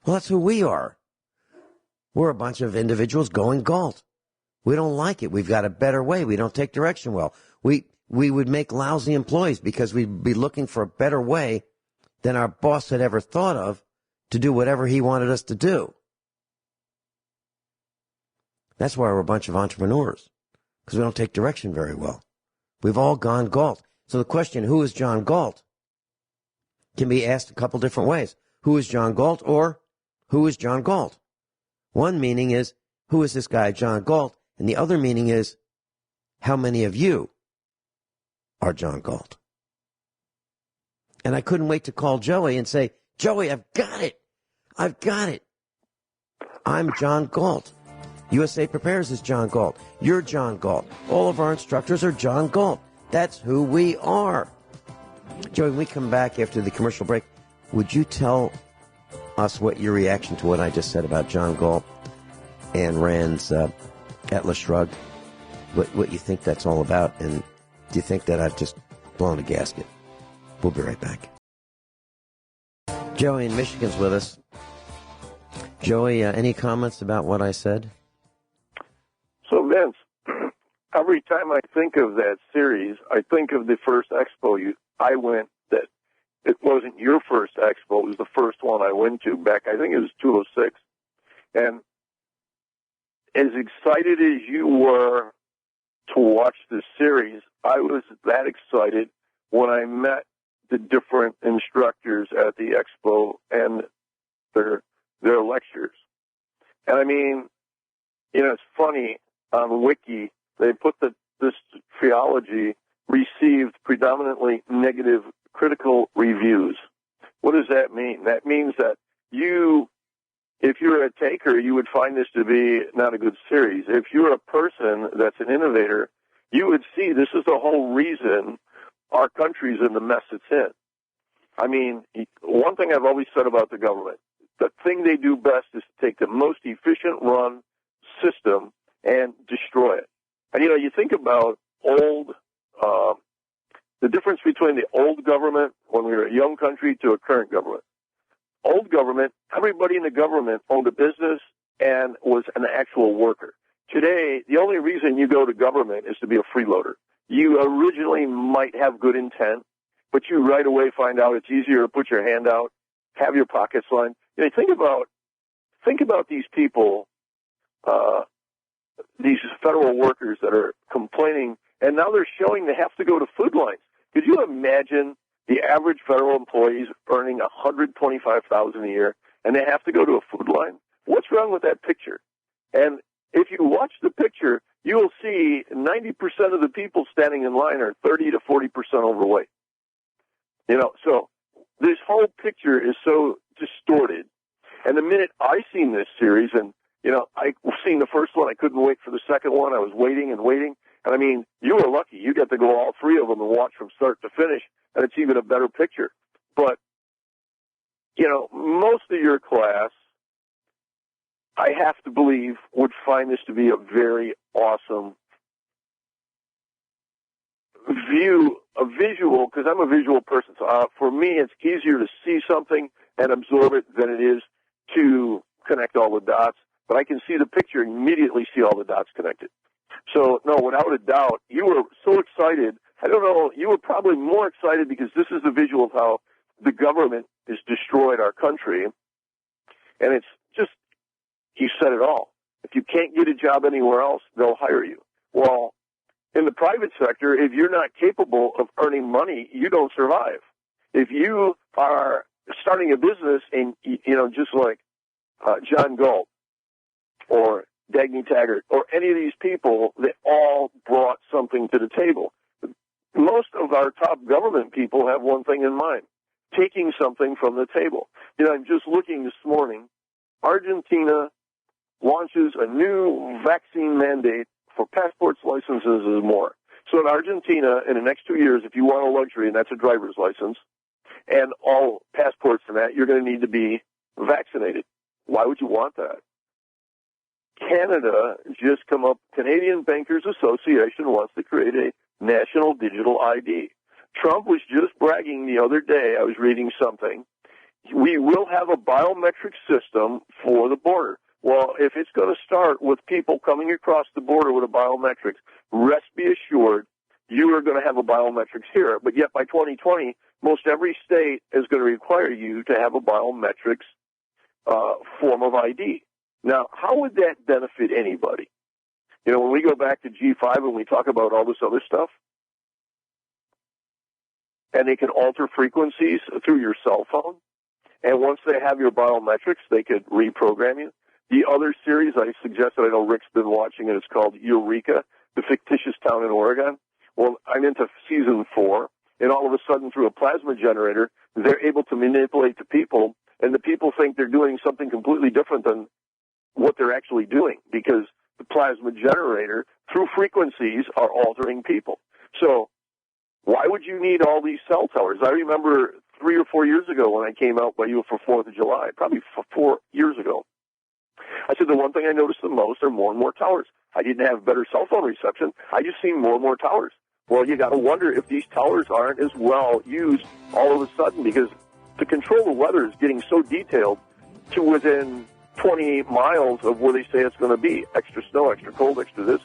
Well, that's who we are. We're a bunch of individuals going Galt. We don't like it. We've got a better way. We don't take direction well. We would make lousy employees because we'd be looking for a better way than our boss had ever thought of to do whatever he wanted us to do. That's why we're a bunch of entrepreneurs, because we don't take direction very well. We've all gone Galt. So the question, who is John Galt, can be asked a couple different ways. Who is John Galt, or who is John Galt? One meaning is, who is this guy, John Galt? And the other meaning is, how many of you are John Galt? And I couldn't wait to call Joey and say, Joey, I've got it. I've got it. I'm John Galt. USA Prepares is John Galt. You're John Galt. All of our instructors are John Galt. That's who we are. Joey, when we come back after the commercial break, would you tell us what your reaction to what I just said about John Galt and Rand's Atlas Shrugged, what you think that's all about, and do you think that I've just blown a gasket? We'll be right back. Joey in Michigan's with us. Joey, any comments about what I said? So, Vince, every time I think of that series, I think of the first expo I went that it wasn't your first expo. It was the first one I went to back, I think it was 2006. And as excited as you were to watch this series, I was that excited when I met the different instructors at the expo and their lectures. And I mean, it's funny, on Wiki, they put this trilogy received predominantly negative critical reviews. What does that mean? That means that if you're a taker, you would find this to be not a good series. If you're a person that's an innovator, you would see this is the whole reason our country's in the mess it's in. I mean, one thing I've always said about the government, the thing they do best is to take the most efficient run system and destroy it. And, you think about the difference between the old government when we were a young country to a current government. Old government, everybody in the government owned a business and was an actual worker. Today, the only reason you go to government is to be a freeloader. You originally might have good intent, but you right away find out it's easier to put your hand out, have your pockets lined. Think about these people, these federal workers that are complaining, and now they're showing they have to go to food lines. Could you imagine the average federal employees earning $125,000 a year, and they have to go to a food line? What's wrong with that picture? And if you watch the picture, you will see 90% of the people standing in line are 30 to 40% overweight. So this whole picture is so distorted. And the minute I seen this series, and, I seen the first one, I couldn't wait for the second one. I was waiting and waiting. And I mean, you were lucky. You got to go all three of them and watch from start to finish, and it's even a better picture. But, most of your class, I have to believe, would find this to be a very awesome visual, because I'm a visual person. So for me, it's easier to see something and absorb it than it is to connect all the dots. But I can see the picture and immediately see all the dots connected. So, no, without a doubt, you were so excited. I don't know, you were probably more excited because this is the visual of how the government has destroyed our country. And it's just, you said it all. If you can't get a job anywhere else, they'll hire you. Well, in the private sector, if you're not capable of earning money, you don't survive. If you are starting a business and, just like John Galt or Dagny Taggart or any of these people, they all brought something to the table. Most of our top government people have one thing in mind, taking something from the table. I'm just looking this morning. Argentina launches a new vaccine mandate for passports, licenses, and more. So in Argentina, in the next 2 years, if you want a luxury, and that's a driver's license, and all passports and that, you're going to need to be vaccinated. Why would you want that? Canada just come up, Canadian Bankers Association wants to create a national digital ID. Trump was just bragging the other day, I was reading something, we will have a biometric system for the border. Well, if it's going to start with people coming across the border with a biometrics, rest be assured you are going to have a biometrics here. But yet by 2020, most every state is going to require you to have a biometrics form of ID. Now, how would that benefit anybody? When we go back to G5 and we talk about all this other stuff, and they can alter frequencies through your cell phone, and once they have your biometrics, they could reprogram you. The other series I suggested, I know Rick's been watching it, it's called Eureka, the fictitious town in Oregon. Well, I'm into season 4, and all of a sudden through a plasma generator, they're able to manipulate the people, and the people think they're doing something completely different than what they're actually doing, because the plasma generator, through frequencies, are altering people. So why would you need all these cell towers? I remember 3 or 4 years ago when I came out by you for 4th of July, probably 4 years ago, I said the one thing I noticed the most are more and more towers. I didn't have better cell phone reception. I just seen more and more towers. Well, you got to wonder if these towers aren't as well used all of a sudden, because to control the weather is getting so detailed to within 28 miles of where they say it's going to be. Extra snow, extra cold, extra this.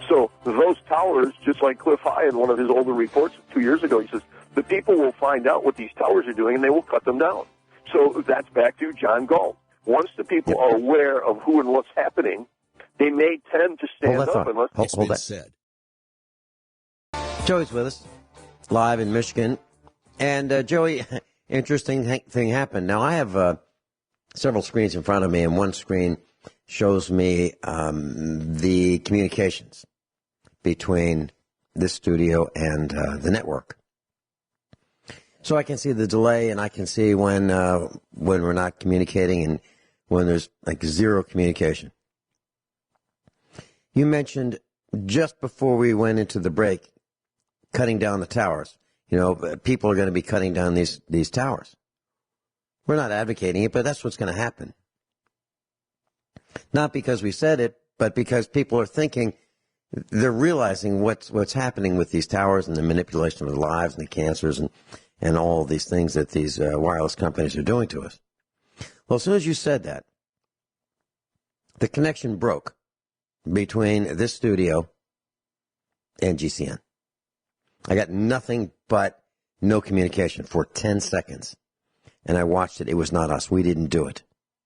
So those towers, just like Cliff High in one of his older reports 2 years ago, he says, the people will find out what these towers are doing and they will cut them down. So that's back to John Galt. Once the people are aware of who and what's happening, they may tend to stand up unless hold that. Said. Joey's with us, live in Michigan. And Joey, interesting thing happened. Now, I have several screens in front of me, and one screen shows me the communications between this studio and the network. So I can see the delay, and I can see when we're not communicating and when there's like zero communication. You mentioned just before we went into the break, cutting down the towers. People are going to be cutting down these towers. We're not advocating it, but that's what's going to happen. Not because we said it, but because people are thinking, they're realizing what's happening with these towers and the manipulation of the lives and the cancers and all these things that these wireless companies are doing to us. Well, as soon as you said that, the connection broke between this studio and GCN. I got nothing but no communication for 10 seconds. And I watched it. It was not us. We didn't do it.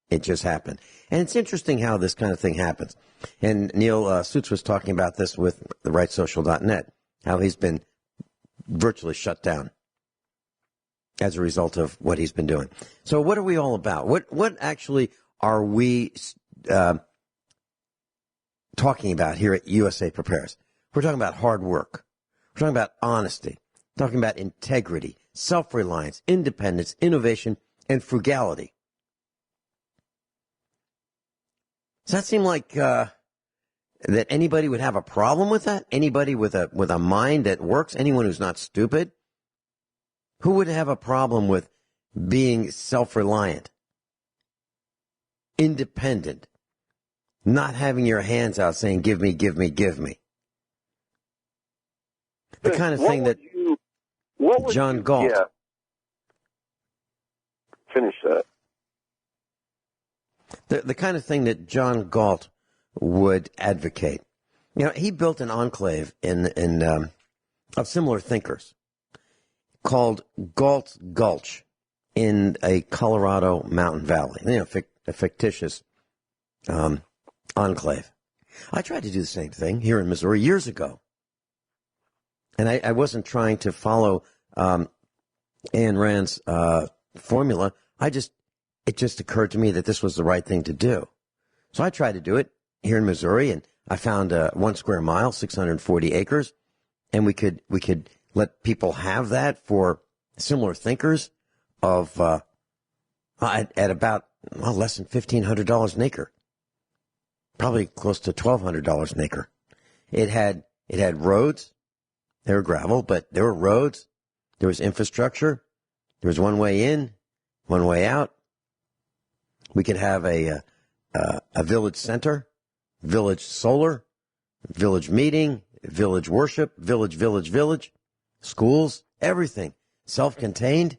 It just happened. And it's interesting how this kind of thing happens. And Neal Sutz was talking about this with the rightsocial.net, how he's been virtually shut down as a result of what he's been doing. So what are we all about? What actually are we talking about here at USA Prepares. We're talking about hard work. We're talking about honesty. We're talking about integrity, self-reliance, independence, innovation, and frugality. Does that seem like that anybody would have a problem with that? Anybody with a mind that works? Anyone who's not stupid? Who would have a problem with being self-reliant, independent, not having your hands out saying, give me, give me, give me? The kind of thing that John Galt. Yeah. Finish that. The kind of thing that John Galt would advocate. You know, he built an enclave of similar thinkers called Galt's Gulch in a Colorado mountain valley. You know, a fictitious enclave. I tried to do the same thing here in Missouri years ago. And I wasn't trying to follow Ayn Rand's formula. It just occurred to me that this was the right thing to do. So I tried to do it here in Missouri, and I found 1 square mile, 640 acres, and we could let people have that for similar thinkers of at about less than $1,500 an acre, probably close to $1,200 an acre. It had roads. They were gravel, but there were roads. There was infrastructure. There was one way in, one way out. We could have a village center, village solar, village meeting, village worship, village, schools, everything, self-contained.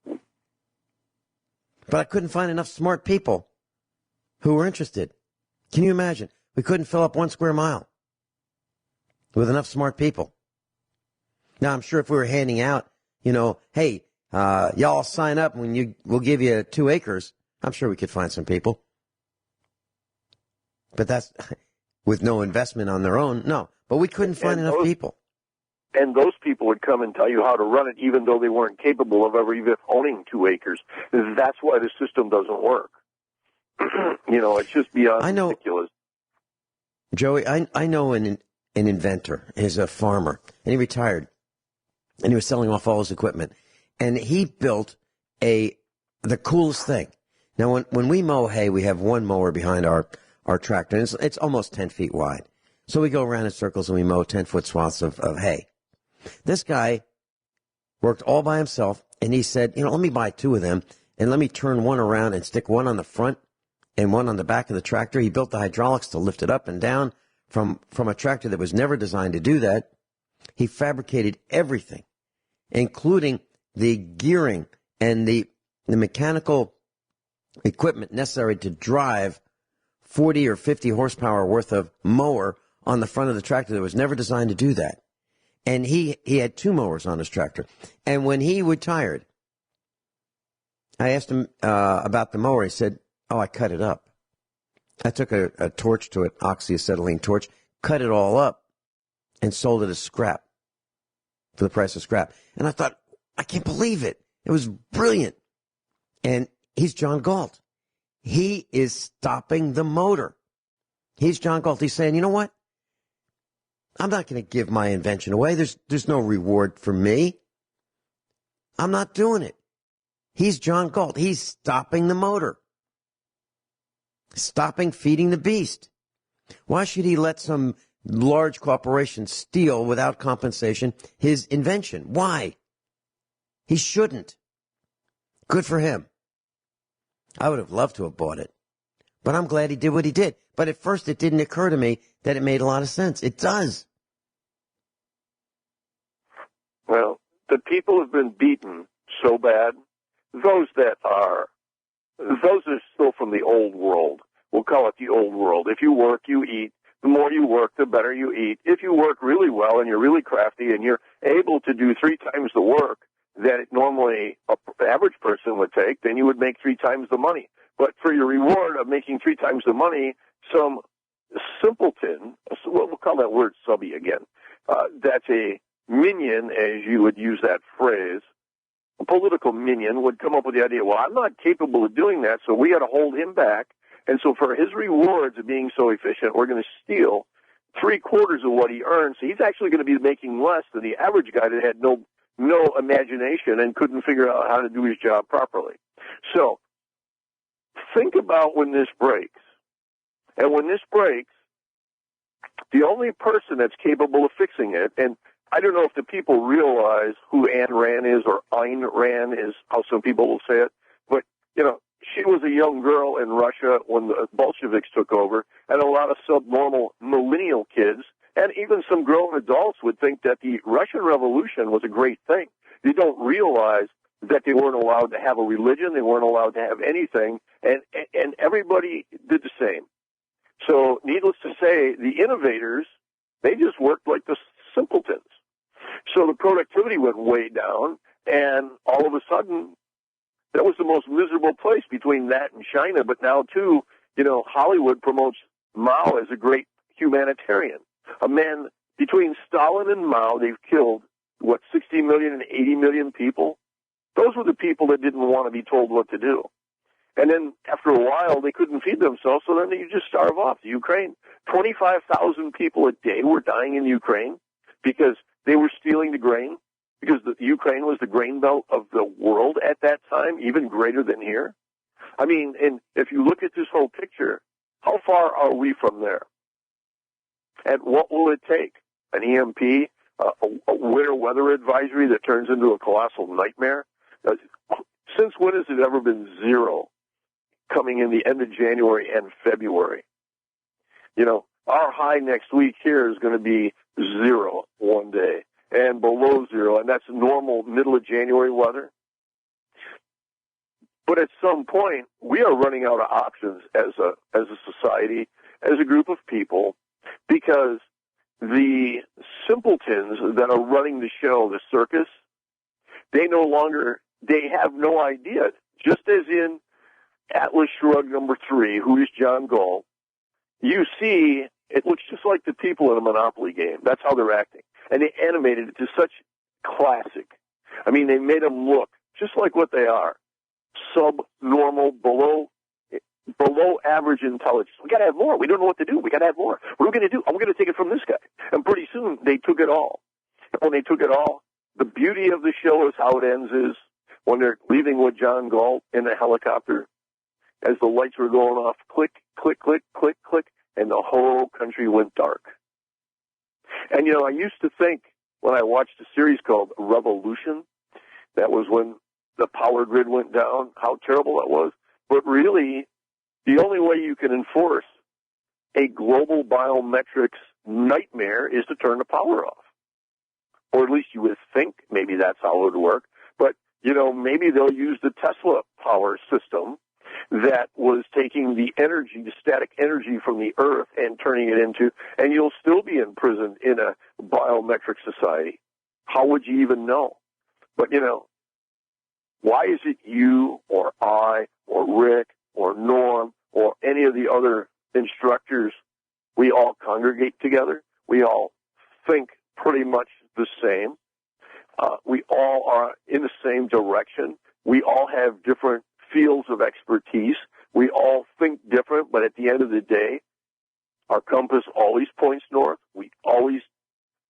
But I couldn't find enough smart people who were interested. Can you imagine? We couldn't fill up 1 square mile with enough smart people. Now, I'm sure if we were handing out, hey, y'all sign up and we'll give you 2 acres, I'm sure we could find some people. But that's with no investment on their own. No, but we couldn't find enough people. And those people would come and tell you how to run it, even though they weren't capable of ever even owning 2 acres. That's why the system doesn't work. It's just beyond ridiculous. Joey, I know an inventor. He's a farmer, and he retired, and he was selling off all his equipment, and he built the coolest thing. Now, when we mow hay, we have one mower behind our tractor, and it's almost 10 feet wide. So we go around in circles and we mow 10-foot swaths of hay. This guy worked all by himself, and he said, let me buy 2 of them, and let me turn one around and stick one on the front and one on the back of the tractor. He built the hydraulics to lift it up and down from a tractor that was never designed to do that. He fabricated everything, including the gearing and the mechanical equipment necessary to drive 40 or 50 horsepower worth of mower on the front of the tractor that was never designed to do that. And he had 2 mowers on his tractor. And when he retired, I asked him about the mower. He said, I cut it up. I took a torch to it, oxyacetylene torch, cut it all up, and sold it as scrap for the price of scrap. And I thought, I can't believe it. It was brilliant. And he's John Galt. He is stopping the motor. He's John Galt. He's saying, you know what? I'm not going to give my invention away. There's no reward for me. I'm not doing it. He's John Galt. He's stopping the motor. Stopping feeding the beast. Why should he let some large corporation steal without compensation his invention? Why? He shouldn't. Good for him. I would have loved to have bought it, but I'm glad he did what he did. But at first it didn't occur to me that it made a lot of sense. It does. Well, the people have been beaten so bad. Those are still from the old world. We'll call it the old world. If you work, you eat. The more you work, the better you eat. If you work really well and you're really crafty and you're able to do 3 times the work that normally an average person would take, then you would make 3 times the money. But for your reward of making 3 times the money, some simpleton, we'll call that word subby again, that's a minion, as you would use that phrase, a political minion would come up with the idea, well, I'm not capable of doing that, so we got to hold him back And so for his rewards of being so efficient, we're going to steal 3/4 of what he earns. So he's actually going to be making less than the average guy that had no imagination and couldn't figure out how to do his job properly. So think about when this breaks. And when this breaks, the only person that's capable of fixing it, and I don't know if the people realize who Ayn Rand is or Ayn Rand is, how some people will say it, but, she was a young girl in Russia when the Bolsheviks took over, and a lot of subnormal millennial kids, and even some grown adults would think that the Russian Revolution was a great thing. They don't realize that they weren't allowed to have a religion, they weren't allowed to have anything, and everybody did the same. So, needless to say, the innovators, they just worked like the simpletons. So the productivity went way down, and all of a sudden, that was the most miserable place between that and China. But now, too, Hollywood promotes Mao as a great humanitarian. A man, between Stalin and Mao, they've killed, 60 million and 80 million people? Those were the people that didn't want to be told what to do. And then after a while, they couldn't feed themselves, so then they just starve off. The Ukraine, 25,000 people a day were dying in Ukraine because they were stealing the grain, because the Ukraine was the grain belt of the world at that time, even greater than here. I mean, and if you look at this whole picture, how far are we from there? And what will it take? An EMP, a winter weather advisory that turns into a colossal nightmare? Since when has it ever been zero coming in the end of January and February? Our high next week here is going to be 0 one day and below 0, and that's normal middle of January weather. But at some point, we are running out of options as a society, as a group of people, because the simpletons that are running the show, the circus, they have no idea. Just as in Atlas Shrugged #3, who is John Galt, you see it looks just like the people in a Monopoly game. That's how they're acting. And they animated it to such classic. I mean, they made them look just like what they are. Subnormal, below average intelligence. We got to have more. We don't know what to do. We got to have more. What are we going to do? I'm going to take it from this guy. And pretty soon, they took it all. And when they took it all, the beauty of the show is how it ends is when they're leaving with John Galt in a helicopter, as the lights were going off, click, click, click, click, click, and the whole country went dark. And, I used to think when I watched a series called Revolution, that was when the power grid went down, how terrible that was. But really, the only way you can enforce a global biometrics nightmare is to turn the power off. Or at least you would think maybe that's how it would work. But, maybe they'll use the Tesla power system that was taking the energy, the static energy from the earth and turning it into, and you'll still be imprisoned in a biometric society. How would you even know? But, why is it you or I or Rick or Norm or any of the other instructors, we all congregate together? We all think pretty much the same. We all are in the same direction. We all have different fields of expertise. We all think different, but at the end of the day, our compass always points north. We always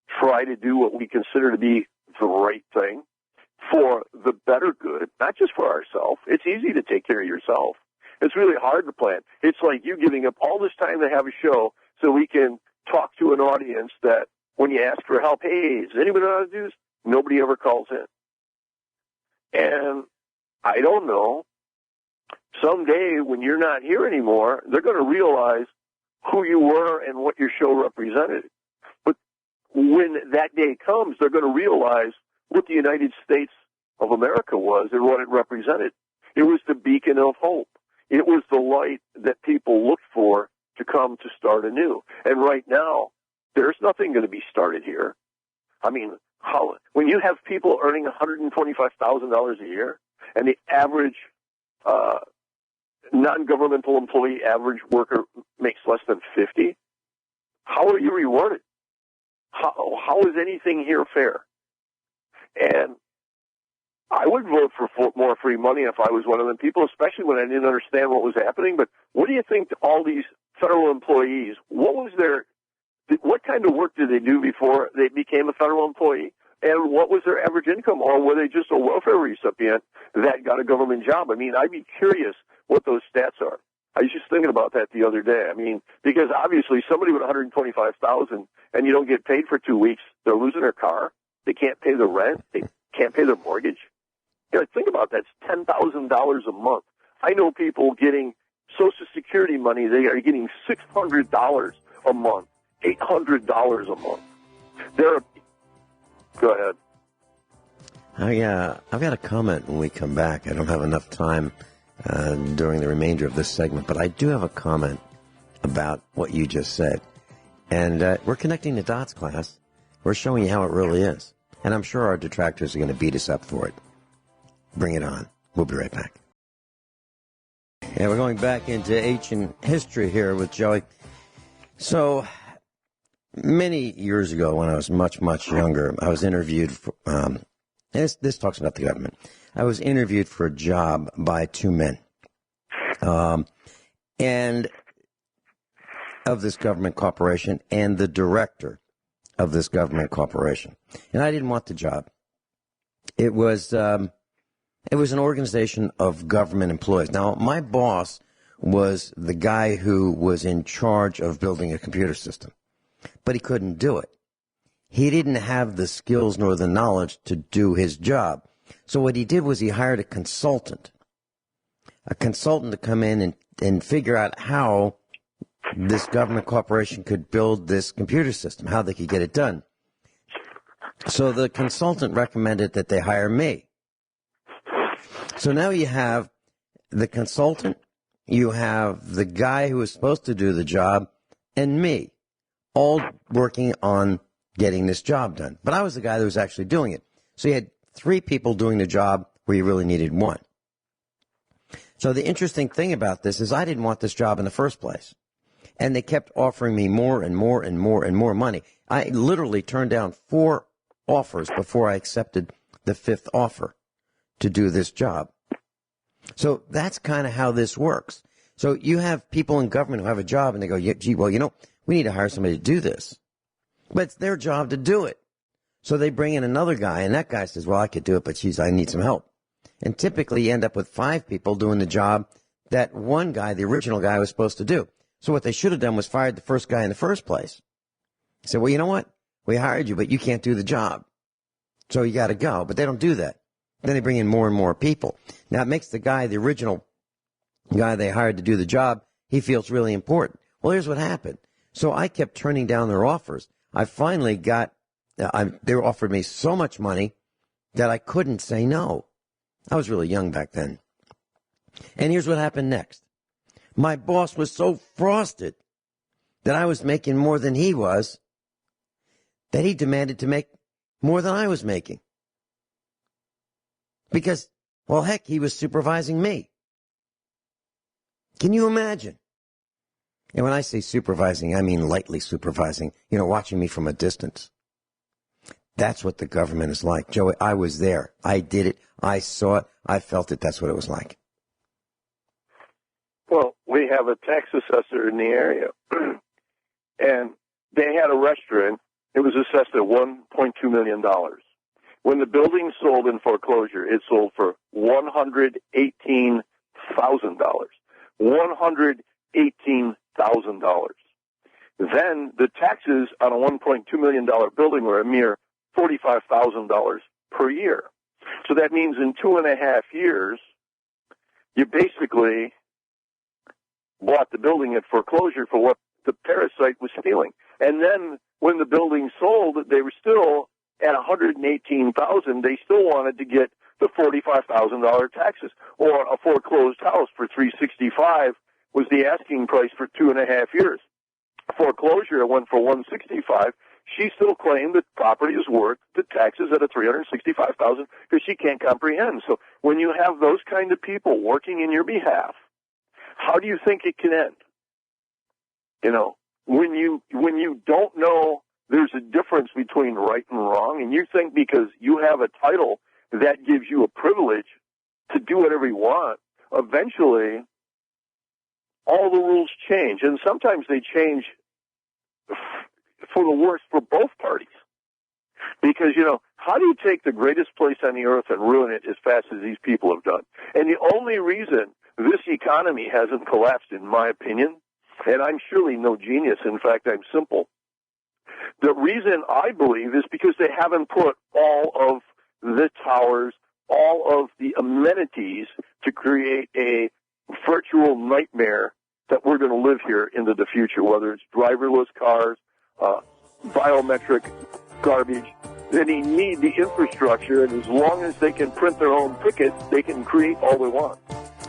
try to do what we consider to be the right thing for the better good, not just for ourselves. It's easy to take care of yourself. It's really hard to plan. It's like you giving up all this time to have a show so we can talk to an audience that when you ask for help, hey, does anybody know how to do this? Nobody ever calls in. And I don't know, someday when you're not here anymore, they're going to realize who you were and what your show represented. But when that day comes, they're going to realize what the United States of America was and what it represented. It was the beacon of hope. It was the light that people looked for to come to start anew. And right now, there's nothing going to be started here. I mean, when you have people earning $125,000 a year, and the average non-governmental employee, average worker makes less than 50, how are you rewarded? How is anything here fair? And I would vote for more free money if I was one of them people, especially when I didn't understand what was happening. But what do you think to all these federal employees? What kind of work did they do before they became a federal employee? And what was their average income? Or were they just a welfare recipient that got a government job? I mean, I'd be curious what those stats are. I was just thinking about that the other day. I mean, because obviously somebody with $125,000 and you don't get paid for 2 weeks, they're losing their car. They can't pay their rent. They can't pay their mortgage. You know, think about that. It's $10,000 a month. I know people getting Social Security money. They are getting $600 a month, $800 a month. Go ahead. I've got a comment when we come back. I don't have enough time during the remainder of this segment, but I do have a comment about what you just said. And we're connecting the dots, class. We're showing you how it really is. And I'm sure our detractors are going to beat us up for it. Bring it on. We'll be right back. Yeah, we're going back into ancient history here with Joey. So, many years ago, when I was much, much younger, I was interviewed for, this talks about the government. I was interviewed for a job by two men, and of this government corporation, and the director of this government corporation. And I didn't want the job. It was an organization of government employees. Now, my boss was the guy who was in charge of building a computer system, but he couldn't do it. He didn't have the skills nor the knowledge to do his job. So what he did was he hired a consultant to come in and figure out how this government corporation could build this computer system, how they could get it done. So the consultant recommended that they hire me. So now you have the consultant, you have the guy who was supposed to do the job, and me, all working on getting this job done. But I was the guy that was actually doing it. So you had three people doing the job where you really needed one. So the interesting thing about this is I didn't want this job in the first place. And they kept offering me more and more and more and more money. I literally turned down 4 offers before I accepted the 5th offer to do this job. So that's kind of how this works. So you have people in government who have a job and they go, gee, well, we need to hire somebody to do this. But it's their job to do it. So they bring in another guy, and that guy says, well, I could do it, but I need some help. And typically you end up with 5 people doing the job that one guy, the original guy, was supposed to do. So what they should have done was fired the first guy in the first place. He said, well, you know what? We hired you, but you can't do the job. So you got to go. But they don't do that. Then they bring in more and more people. Now it makes the guy, the original guy they hired to do the job, he feels really important. Well, here's what happened. So I kept turning down their offers. I finally got, they offered me so much money that I couldn't say no. I was really young back then. And here's what happened next. My boss was so frosted that I was making more than he was, that he demanded to make more than I was making. Because, well, heck, he was supervising me. Can you imagine? And when I say supervising, I mean lightly supervising, watching me from a distance. That's what the government is like. Joey, I was there. I did it. I saw it. I felt it. That's what it was like. Well, we have a tax assessor in the area, and they had a restaurant. It was assessed at $1.2 million. When the building sold in foreclosure, it sold for $118,000. $118,000. Then the taxes on a $1.2 million building were a mere $45,000 per year. So that means in 2.5 years, you basically bought the building at foreclosure for what the parasite was stealing. And then when the building sold, they were still at $118,000. They still wanted to get the $45,000 taxes. Or a foreclosed house for $365,000 was the asking price for 2.5 years. Foreclosure went for $165,000. She still claimed that property is worth the taxes at a $365,000 because she can't comprehend. So when you have those kind of people working in your behalf, how do you think it can end? When you don't know there's a difference between right and wrong, and you think because you have a title that gives you a privilege to do whatever you want, eventually all the rules change. And sometimes they change for the worse for both parties. Because, how do you take the greatest place on the earth and ruin it as fast as these people have done? And the only reason this economy hasn't collapsed, in my opinion, and I'm surely no genius, in fact, I'm simple, the reason I believe is because they haven't put all of the towers, all of the amenities to create a virtual nightmare that we're going to live here into the future, whether it's driverless cars, biometric garbage. They need the infrastructure, and as long as they can print their own tickets, they can create all they want.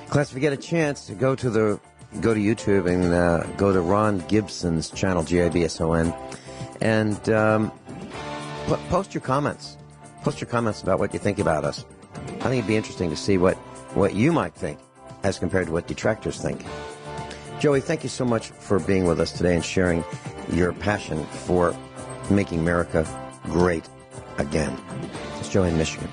Class, if you get a chance to go to YouTube and go to Ron Gibson's channel, Gibson, and post your comments. Post your comments about what you think about us. I think it'd be interesting to see what you might think as compared to what detractors think. Joey, thank you so much for being with us today and sharing your passion for making America great again. It's Joey in Michigan.